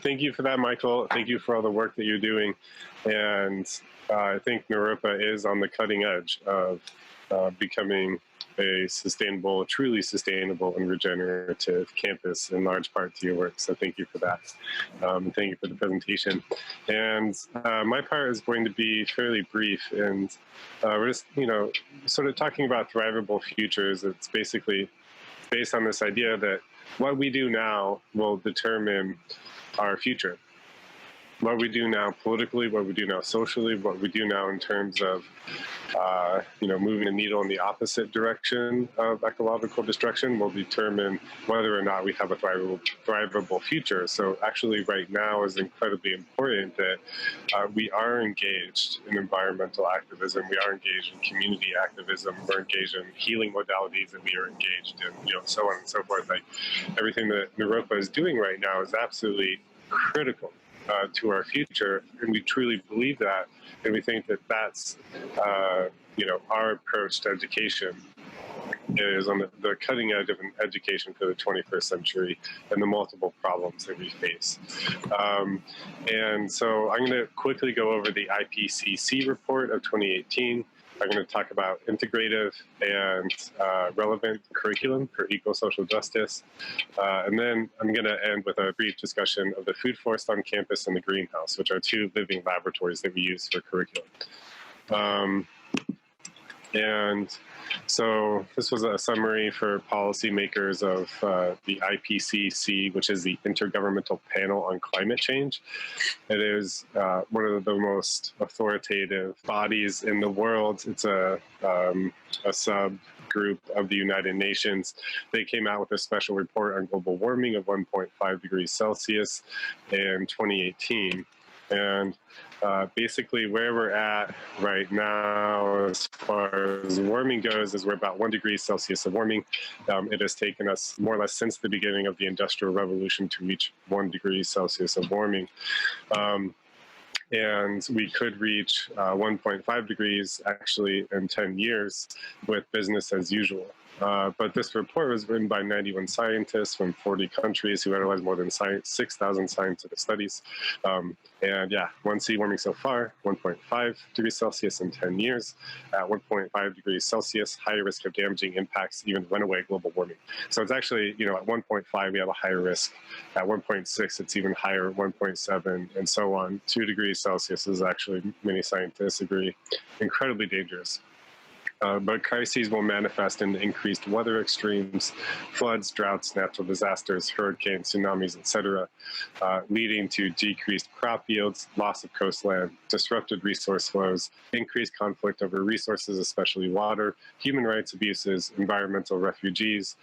Thank you for that, Michael. Thank you for all the work that you're doing. And I think Naropa is on the cutting edge of becoming a sustainable, truly sustainable and regenerative campus, in large part to your work. So thank you for that. Thank you for the presentation. And my part is going to be fairly brief. And we're just, sort of talking about Thrivable Futures. It's basically based on this idea that what we do now will determine our future. What we do now politically, what we do now socially, what we do now in terms of, moving the needle in the opposite direction of ecological destruction will determine whether or not we have a thrivable future. So actually right now is incredibly important that we are engaged in environmental activism, we are engaged in community activism, we're engaged in healing modalities, and we are engaged in, so on and so forth. Like everything that Naropa is doing right now is absolutely critical to our future, and we truly believe that, and we think that that's our approach to education is on the cutting edge of an education for the 21st century and the multiple problems that we face. And so I'm going to quickly go over the IPCC report of 2018. I'm going to talk about integrative and relevant curriculum for eco-social justice. And then I'm going to end with a brief discussion of the food forest on campus and the greenhouse, which are two living laboratories that we use for curriculum. And so this was a summary for policymakers of the IPCC, which is the Intergovernmental Panel on Climate Change. It is one of the most authoritative bodies in the world. It's a subgroup of the United Nations. They came out with a special report on global warming of 1.5 degrees Celsius in 2018. And basically where we're at right now as far as warming goes is we're about 1 degree Celsius of warming. It has taken us more or less since the beginning of the Industrial Revolution to reach 1 degree Celsius of warming. And we could reach 1.5 degrees actually in 10 years with business as usual. But this report was written by 91 scientists from 40 countries who analyzed more than 6,000 scientific studies. And yeah, 1C warming so far, 1.5 degrees Celsius in 10 years. At 1.5 degrees Celsius, higher risk of damaging impacts, even runaway global warming. So it's actually, at 1.5, we have a higher risk. At 1.6, it's even higher, 1.7, and so on. 2 degrees Celsius is actually, many scientists agree, incredibly dangerous. But crises will manifest in increased weather extremes, floods, droughts, natural disasters, hurricanes, tsunamis, etc., leading to decreased crop yields, loss of coastland, disrupted resource flows, increased conflict over resources, especially water, human rights abuses, environmental refugees,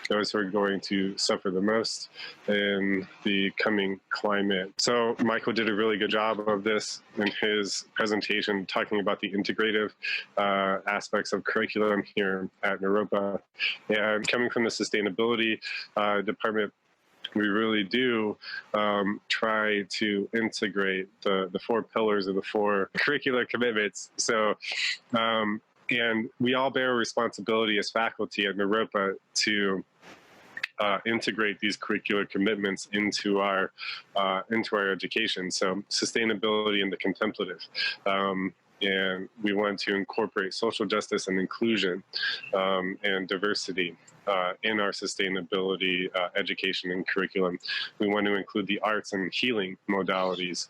those who are going to suffer the most in the coming climate. So Michael did a really good job of this in his presentation, talking about the integrative aspects of curriculum here at Naropa. And coming from the sustainability department, we really do try to integrate the 4 pillars of the 4 curricular commitments. So, and we all bear a responsibility as faculty at Naropa to integrate these curricular commitments into our education. So sustainability and the contemplative. and we want to incorporate social justice and inclusion and diversity in our sustainability education and curriculum. We want to include the arts and healing modalities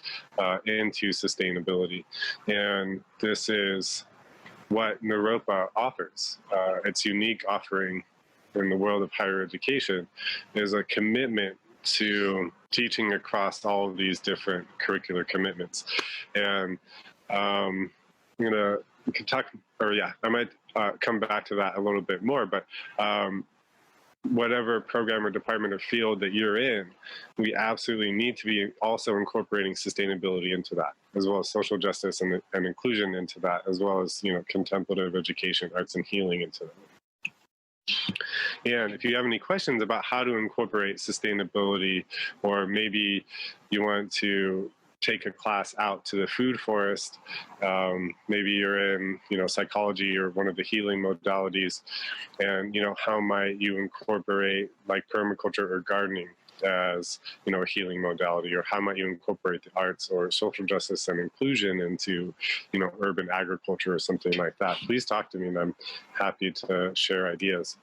into sustainability. And this is what Naropa offers. Its unique offering in the world of higher education is a commitment to teaching across all of these different curricular commitments. And I'm gonna talk, or yeah, I might come back to that a little bit more, but whatever program or department or field that you're in, we absolutely need to be also incorporating sustainability into that, as well as social justice and inclusion into that, as well as, you know, contemplative education, arts and healing into that. And if you have any questions about how to incorporate sustainability, or maybe you want to take a class out to the food forest, maybe you're in, you know, psychology or one of the healing modalities, and, you know, how might you incorporate like permaculture or gardening as, you know, a healing modality, or how might you incorporate the arts or social justice and inclusion into, you know, urban agriculture or something like that, please talk to me and I'm happy to share ideas.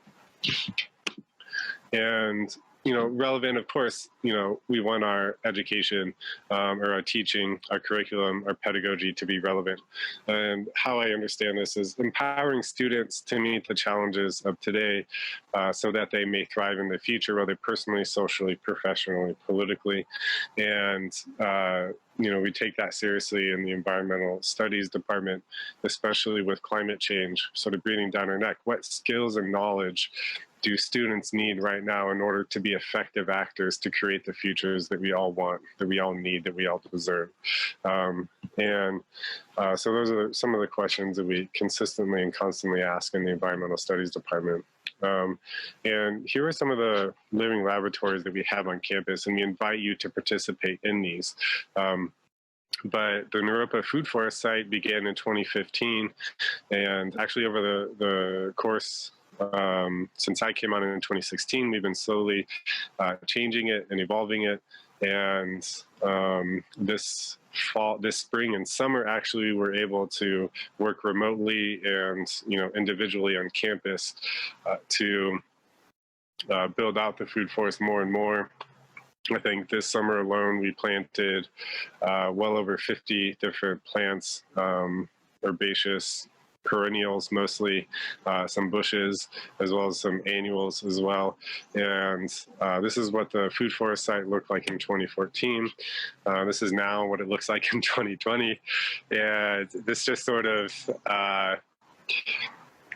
And, you know, relevant, of course, you know, we want our education or our teaching, our curriculum, our pedagogy to be relevant. And how I understand this is empowering students to meet the challenges of today so that they may thrive in the future, whether personally, socially, professionally, politically. And, you know, we take that seriously in the environmental studies department, especially with climate change sort of breathing down our neck. What skills and knowledge do students need right now in order to be effective actors to create the futures that we all want, that we all need, that we all deserve? So those are some of the questions that we consistently and constantly ask in the environmental studies department. And here are some of the living laboratories that we have on campus, and we invite you to participate in these. But the Naropa Food Forest site began in 2015, and actually over the course since I came on in 2016, we've been slowly changing it and evolving it. And this spring and summer, actually, we were able to work remotely and, you know, individually on campus to build out the food forest more and more. I think this summer alone, we planted well over 50 different plants, herbaceous, perennials mostly, some bushes, as well as some annuals as well. And this is what the food forest site looked like in 2014. This is now what it looks like in 2020. And this just sort of,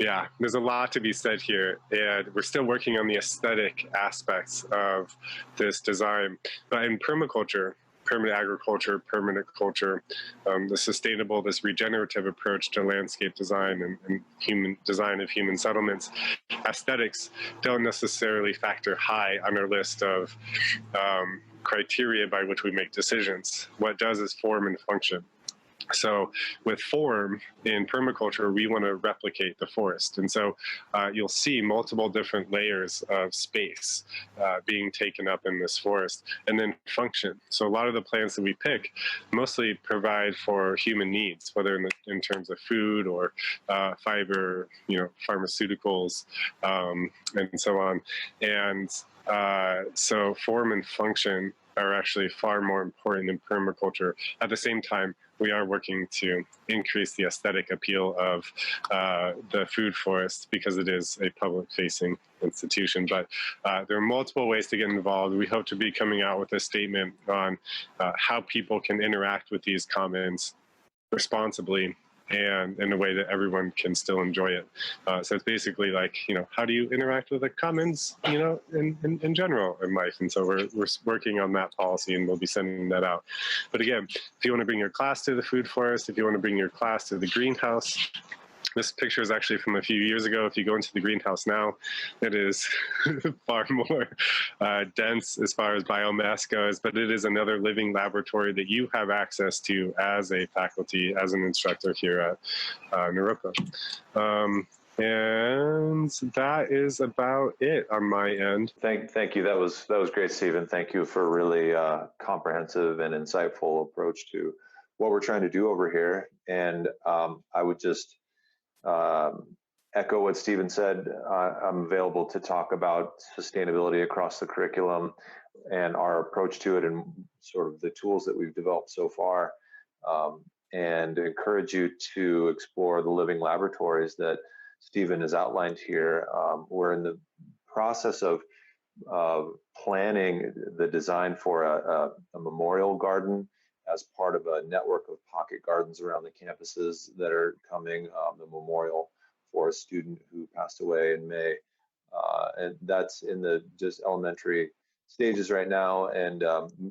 yeah, there's a lot to be said here, and we're still working on the aesthetic aspects of this design. But in permaculture, permanent agriculture, permanent culture, the sustainable, this regenerative approach to landscape design and human design of human settlements, aesthetics don't necessarily factor high on our list of criteria by which we make decisions. What does is form and function. So with form in permaculture, we want to replicate the forest. And so you'll see multiple different layers of space being taken up in this forest, and then function. So a lot of the plants that we pick mostly provide for human needs, whether in terms of food or fiber, you know, pharmaceuticals, and so on. And so form and function are actually far more important in permaculture. At the same time, we are working to increase the aesthetic appeal of the food forest because it is a public-facing institution. But there are multiple ways to get involved. We hope to be coming out with a statement on how people can interact with these commons responsibly and in a way that everyone can still enjoy it. So it's basically like, you know, how do you interact with the commons, you know, in general in life? And so we're working on that policy, and we'll be sending that out. But again, if you want to bring your class to the food forest, if you want to bring your class to the greenhouse, this picture is actually from a few years ago. If you go into the greenhouse now, it is far more dense as far as biomass goes, but it is another living laboratory that you have access to as a faculty, as an instructor here at Naropa. And that is about it on my end. Thank you. That was great, Stephen. Thank you for a really comprehensive and insightful approach to what we're trying to do over here. And I would just echo what Stephen said. I'm available to talk about sustainability across the curriculum and our approach to it and sort of the tools that we've developed so far, and encourage you to explore the living laboratories that Stephen has outlined here. We're in the process of planning the design for a memorial garden as part of a network of pocket gardens around the campuses that are coming, the memorial for a student who passed away in May. And that's in the just elementary stages right now, and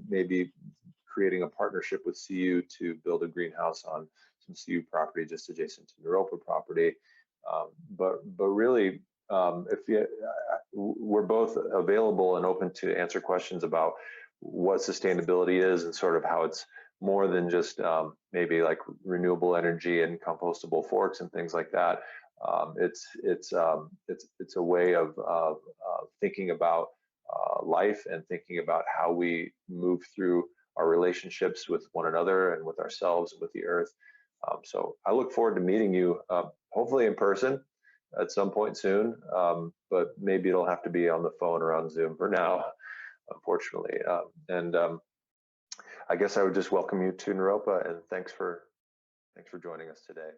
maybe creating a partnership with CU to build a greenhouse on some CU property just adjacent to Naropa property. But really, we're both available and open to answer questions about what sustainability is and sort of how it's more than just maybe like renewable energy and compostable forks and things like that. It's a way of thinking about life and thinking about how we move through our relationships with one another and with ourselves and with the earth. So I look forward to meeting you, hopefully in person at some point soon, but maybe it'll have to be on the phone or on Zoom for now, unfortunately. I guess I would just welcome you to Naropa, and thanks for joining us today.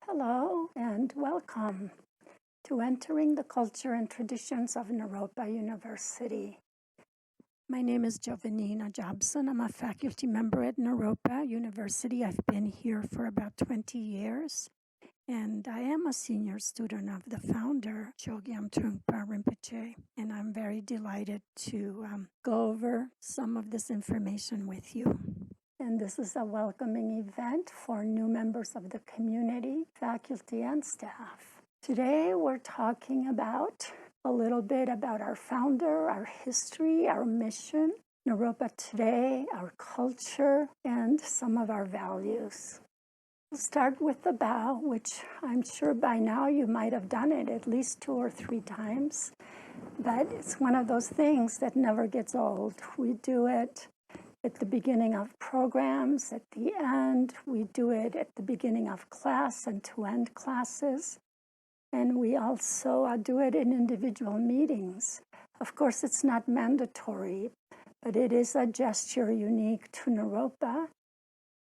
Hello and welcome to Entering the Culture and Traditions of Naropa University. My name is Jovanina Jobson. I'm a faculty member at Naropa University. I've been here for about 20 years, and I am a senior student of the founder, Chogyam Trungpa Rinpoche, and I'm very delighted to go over some of this information with you. And this is a welcoming event for new members of the community, faculty, and staff. Today, we're talking about a little bit about our founder, our history, our mission, Naropa today, our culture, and some of our values. We'll start with the bow, which I'm sure by now you might have done it at least 2 or 3 times, but it's one of those things that never gets old. We do it at the beginning of programs, at the end. We do it at the beginning of class and to end classes. And we also do it in individual meetings. Of course, it's not mandatory, but it is a gesture unique to Naropa.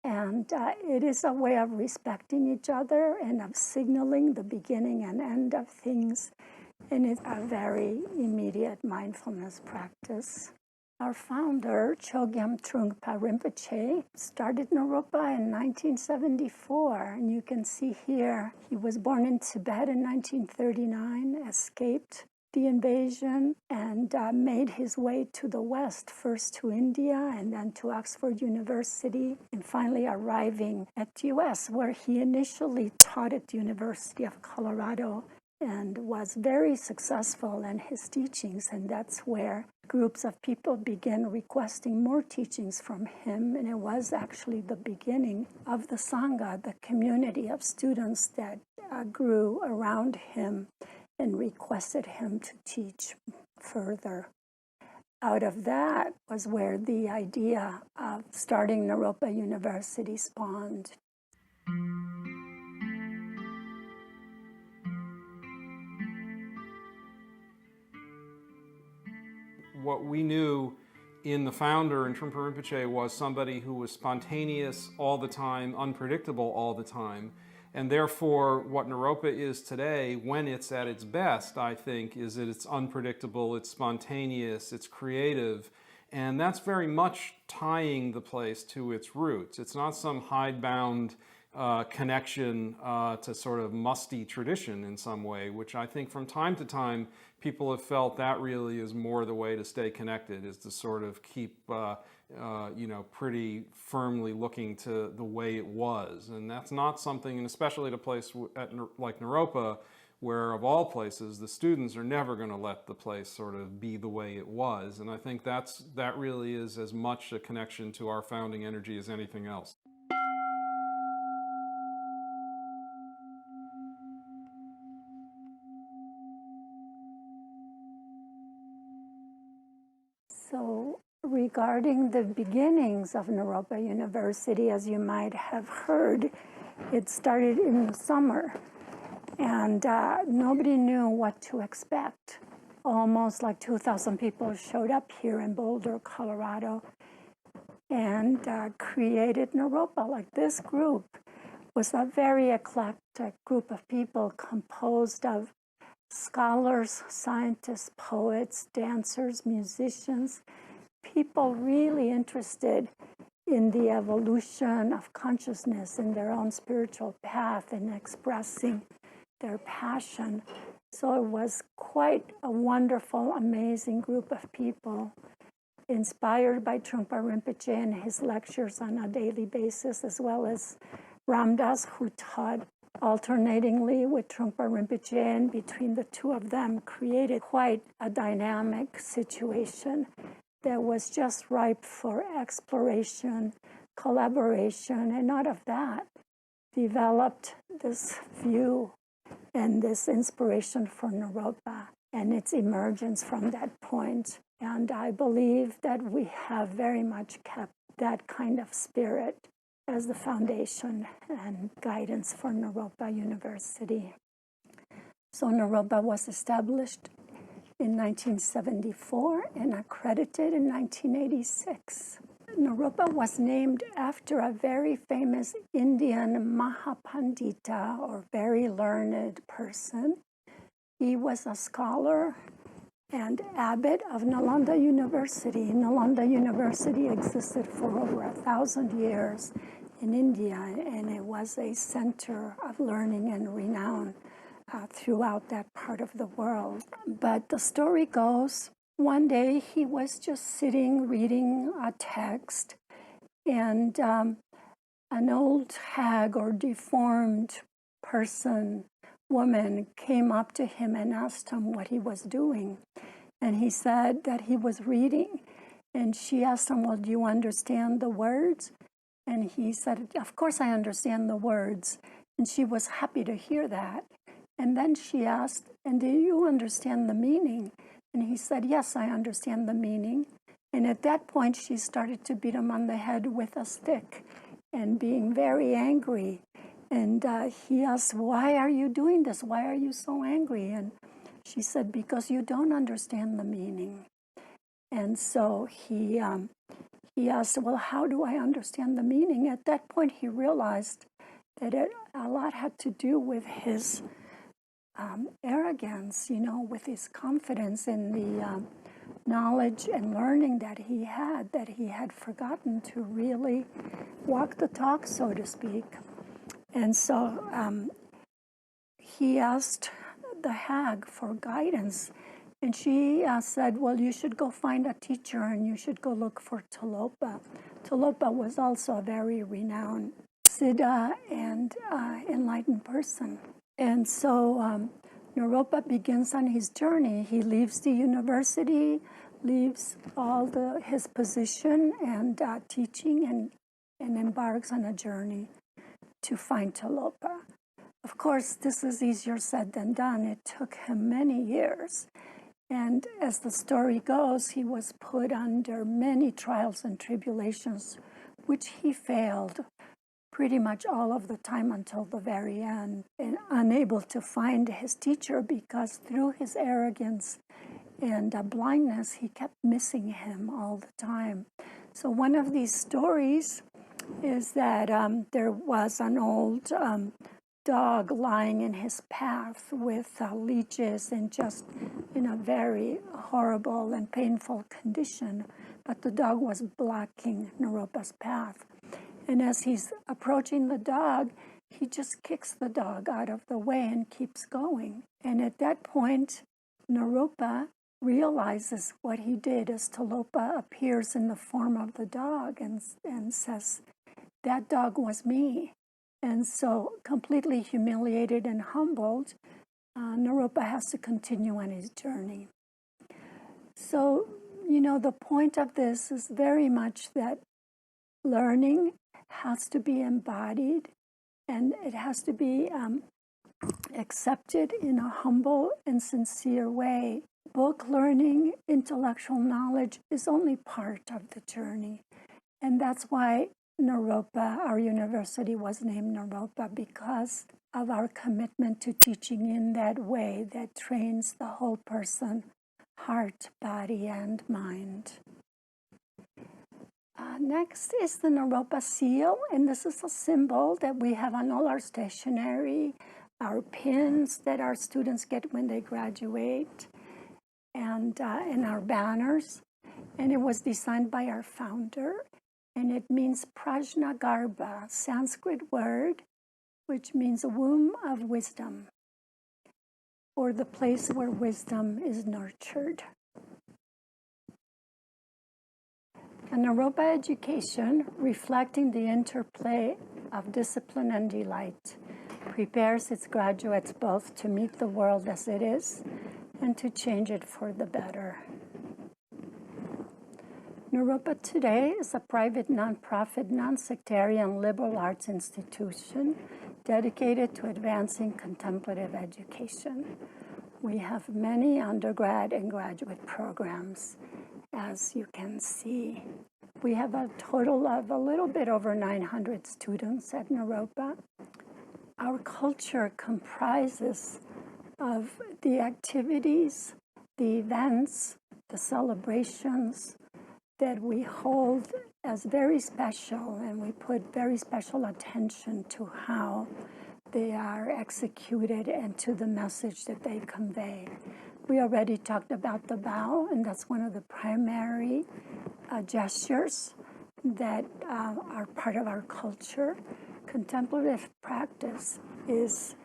And it is a way of respecting each other and of signaling the beginning and end of things. And it's a very immediate mindfulness practice. Our founder, Chogyam Trungpa Rinpoche, started Naropa in 1974. And you can see here, he was born in Tibet in 1939, escaped the invasion, and made his way to the West, first to India and then to Oxford University, and finally arriving at the US, where he initially taught at the University of Colorado and was very successful in his teachings. And that's where groups of people began requesting more teachings from him. And it was actually the beginning of the Sangha, the community of students that grew around him and requested him to teach further. Out of that was where the idea of starting Naropa University spawned. What we knew in the founder, in Trungpa Rinpoche, was somebody who was spontaneous all the time, unpredictable all the time. And therefore, what Naropa is today, when it's at its best, I think, is that it's unpredictable, it's spontaneous, it's creative. And that's very much tying the place to its roots. It's not some hidebound connection to sort of musty tradition in some way, which I think from time to time people have felt that really is more the way to stay connected, is to sort of keep pretty firmly looking to the way it was. And that's not something, and especially at a place like Naropa, where of all places, the students are never going to let the place sort of be the way it was. And I think that really is as much a connection to our founding energy as anything else. So regarding the beginnings of Naropa University, as you might have heard, it started in the summer, and nobody knew what to expect. Almost like 2,000 people showed up here in Boulder, Colorado, and created Naropa. Like, this group was a very eclectic group of people composed of scholars, scientists, poets, dancers, musicians, people really interested in the evolution of consciousness in their own spiritual path and expressing their passion. So it was quite a wonderful, amazing group of people, inspired by Trungpa Rinpoche and his lectures on a daily basis, as well as Ram Dass, who taught alternatingly with Trungpa Rinpoche, and between the two of them created quite a dynamic situation that was just ripe for exploration, collaboration, and out of that developed this view and this inspiration for Naropa and its emergence from that point. And I believe that we have very much kept that kind of spirit as the foundation and guidance for Naropa University. So Naropa was established in 1974 and accredited in 1986. Naropa was named after a very famous Indian Mahapandita, or very learned person. He was a scholar and abbot of Nalanda University. Nalanda University existed for over 1,000 years in India, and it was a center of learning and renown throughout that part of the world. But the story goes, one day he was just sitting reading a text, and an old hag or deformed woman came up to him and asked him what he was doing. And he said that he was reading. And she asked him, well, do you understand the words? And he said, of course I understand the words. And she was happy to hear that. And then she asked, and do you understand the meaning? And he said, yes, I understand the meaning. And at that point, she started to beat him on the head with a stick and being very angry. And he asked, why are you doing this? Why are you so angry? And she said, because you don't understand the meaning. And so he asked, well, how do I understand the meaning? At that point, he realized that a lot had to do with his arrogance, with his confidence in the knowledge and learning that he had forgotten to really walk the talk, so to speak. And so he asked the hag for guidance, and she said, well, you should go find a teacher and you should go look for Talopa. Talopa was also a very renowned Siddha and enlightened person. And so Naropa begins on his journey. He leaves the university, leaves his position and teaching, and embarks on a journey to find Talopa. Of course, this is easier said than done. It took him many years. And as the story goes, he was put under many trials and tribulations, which he failed pretty much all of the time until the very end, and unable to find his teacher because through his arrogance and blindness, he kept missing him all the time. So one of these stories is that there was an old dog lying in his path with leeches and just in a very horrible and painful condition, but the dog was blocking Naropa's path. And as he's approaching the dog, he just kicks the dog out of the way and keeps going. And at that point, Naropa realizes what he did as Talopa appears in the form of the dog and says, that dog was me. And so completely humiliated and humbled, Naropa has to continue on his journey. So, the point of this is very much that learning has to be embodied and it has to be accepted in a humble and sincere way. Book learning, intellectual knowledge is only part of the journey. And that's why Naropa, our university, was named Naropa, because of our commitment to teaching in that way that trains the whole person, heart, body, and mind. Next is the Naropa seal, and this is a symbol that we have on all our stationery, our pins that our students get when they graduate, and our banners. And it was designed by our founder, and it means Prajna Garbha, Sanskrit word, which means womb of wisdom, or the place where wisdom is nurtured. A Naropa education, reflecting the interplay of discipline and delight, prepares its graduates both to meet the world as it is and to change it for the better. Naropa today is a private, nonprofit, non-sectarian liberal arts institution dedicated to advancing contemplative education. We have many undergrad and graduate programs, as you can see. We have a total of a little bit over 900 students at Naropa. Our culture comprises of the activities, the events, the celebrations that we hold as very special, and we put very special attention to how they are executed and to the message that they convey. We already talked about the bow, and that's one of the primary gestures that are part of our culture. Contemplative practice is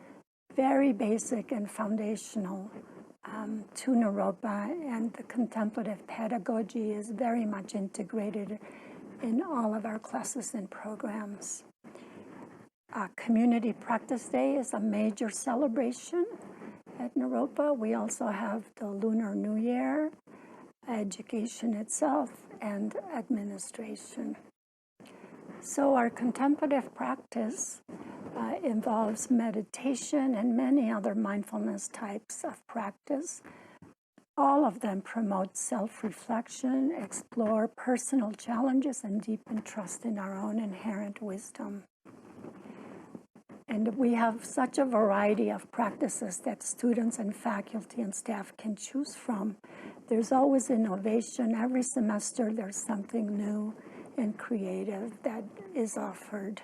very basic and foundational to Naropa, and the contemplative pedagogy is very much integrated in all of our classes and programs. Community Practice Day is a major celebration at Naropa. We also have the Lunar New Year, education itself, and administration. So our contemplative practice involves meditation and many other mindfulness types of practice. All of them promote self-reflection, explore personal challenges, and deepen trust in our own inherent wisdom. And we have such a variety of practices that students and faculty and staff can choose from. There's always innovation. Every semester there's something new and creative that is offered.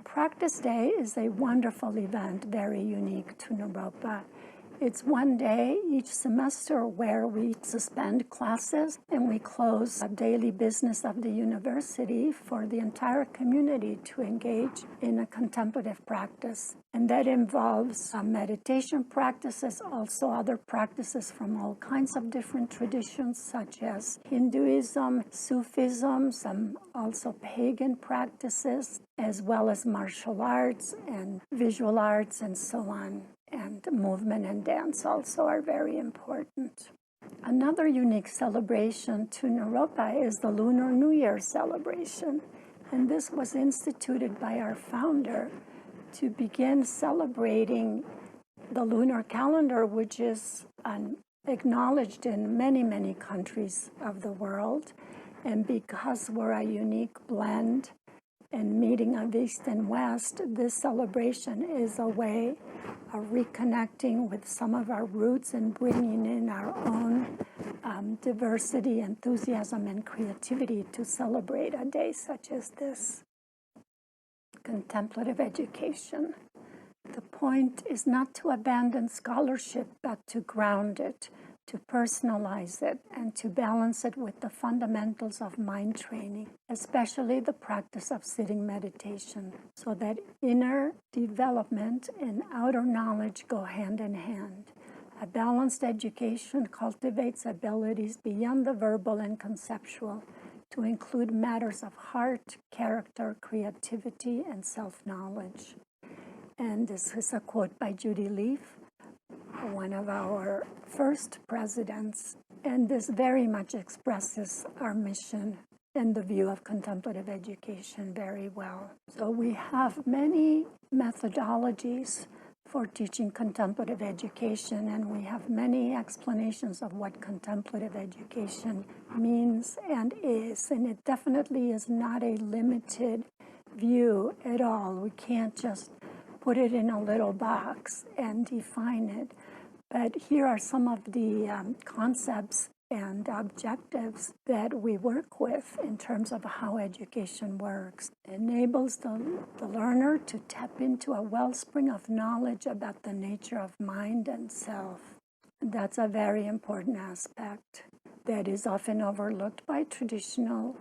Practice Day is a wonderful event, very unique to Naropa. It's one day each semester where we suspend classes and we close the daily business of the university for the entire community to engage in a contemplative practice. And that involves meditation practices, also other practices from all kinds of different traditions, such as Hinduism, Sufism, some also pagan practices, as well as martial arts and visual arts and so on. And movement and dance also are very important. Another unique celebration to Naropa is the Lunar New Year celebration. And this was instituted by our founder to begin celebrating the lunar calendar, which is acknowledged in many, many countries of the world. And because we're a unique blend and meeting of East and West, this celebration is a way of reconnecting with some of our roots and bringing in our own diversity, enthusiasm, and creativity to celebrate a day such as this. Contemplative education. The point is not to abandon scholarship, but to ground it, to personalize it, and to balance it with the fundamentals of mind training, especially the practice of sitting meditation, so that inner development and outer knowledge go hand in hand. A balanced education cultivates abilities beyond the verbal and conceptual to include matters of heart, character, creativity, and self-knowledge. And this is a quote by Judy Leaf. one of our first presidents, and this very much expresses our mission and the view of contemplative education very well. So we have many methodologies for teaching contemplative education, and we have many explanations of what contemplative education means and is, and it definitely is not a limited view at all. We can't just put it in a little box and define it. But here are some of the concepts and objectives that we work with in terms of how education works. It enables the learner to tap into a wellspring of knowledge about the nature of mind and self. That's a very important aspect that is often overlooked by traditional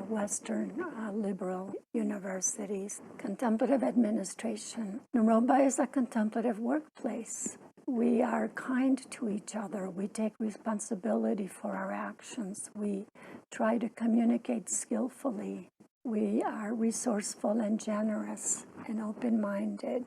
Western liberal universities. Contemplative administration. Naropa is a contemplative workplace. We are kind to each other. We take responsibility for our actions. We try to communicate skillfully. We are resourceful and generous and open-minded.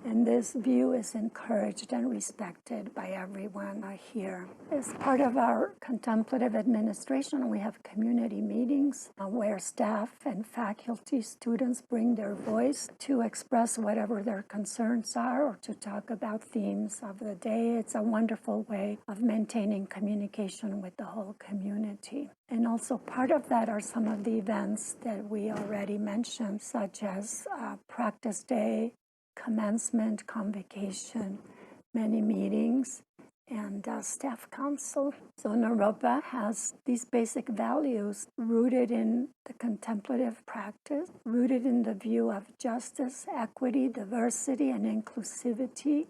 And this view is encouraged and respected by everyone here. As part of our contemplative administration, we have community meetings where staff and faculty, students bring their voice to express whatever their concerns are or to talk about themes of the day. It's a wonderful way of maintaining communication with the whole community. And also part of that are some of the events that we already mentioned, such as Practice Day, Commencement, Convocation, many meetings, and Staff Council. So Naropa has these basic values rooted in the contemplative practice, rooted in the view of justice, equity, diversity, and inclusivity,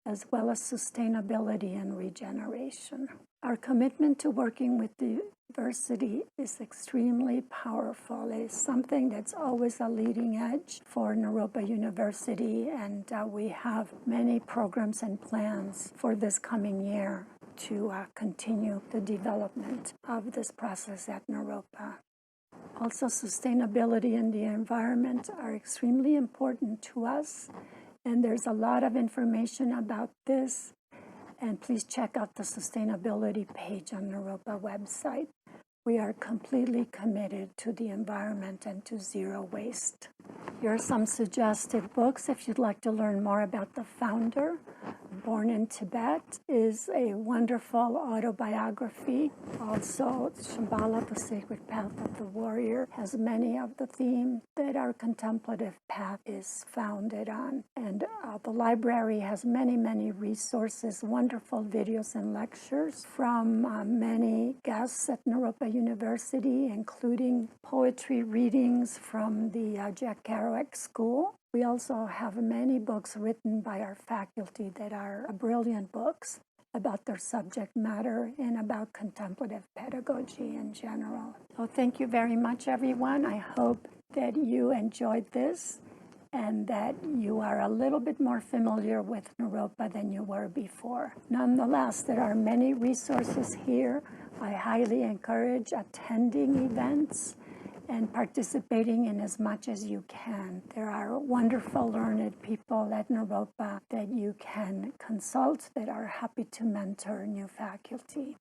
as well as sustainability and regeneration. Our commitment to working with diversity is extremely powerful. It is something that's always a leading edge for Naropa University, and we have many programs and plans for this coming year to continue the development of this process at Naropa. Also, sustainability and the environment are extremely important to us, and there's a lot of information about this. And please check out the sustainability page on the Naropa website. We are completely committed to the environment and to zero waste. Here are some suggested books if you'd like to learn more about the founder. Born in Tibet is a wonderful autobiography. Also, Shambhala, The Sacred Path of the Warrior, has many of the themes that our contemplative path is founded on. And the library has many, many resources, wonderful videos and lectures from many guests at Naropa University, including poetry readings from the Jack Kerouac School. We also have many books written by our faculty that are brilliant books about their subject matter and about contemplative pedagogy in general. So thank you very much, everyone. I hope that you enjoyed this and that you are a little bit more familiar with Naropa than you were before. Nonetheless, there are many resources here. I highly encourage attending events and participating in as much as you can. There are wonderful, learned people at Naropa that you can consult that are happy to mentor new faculty.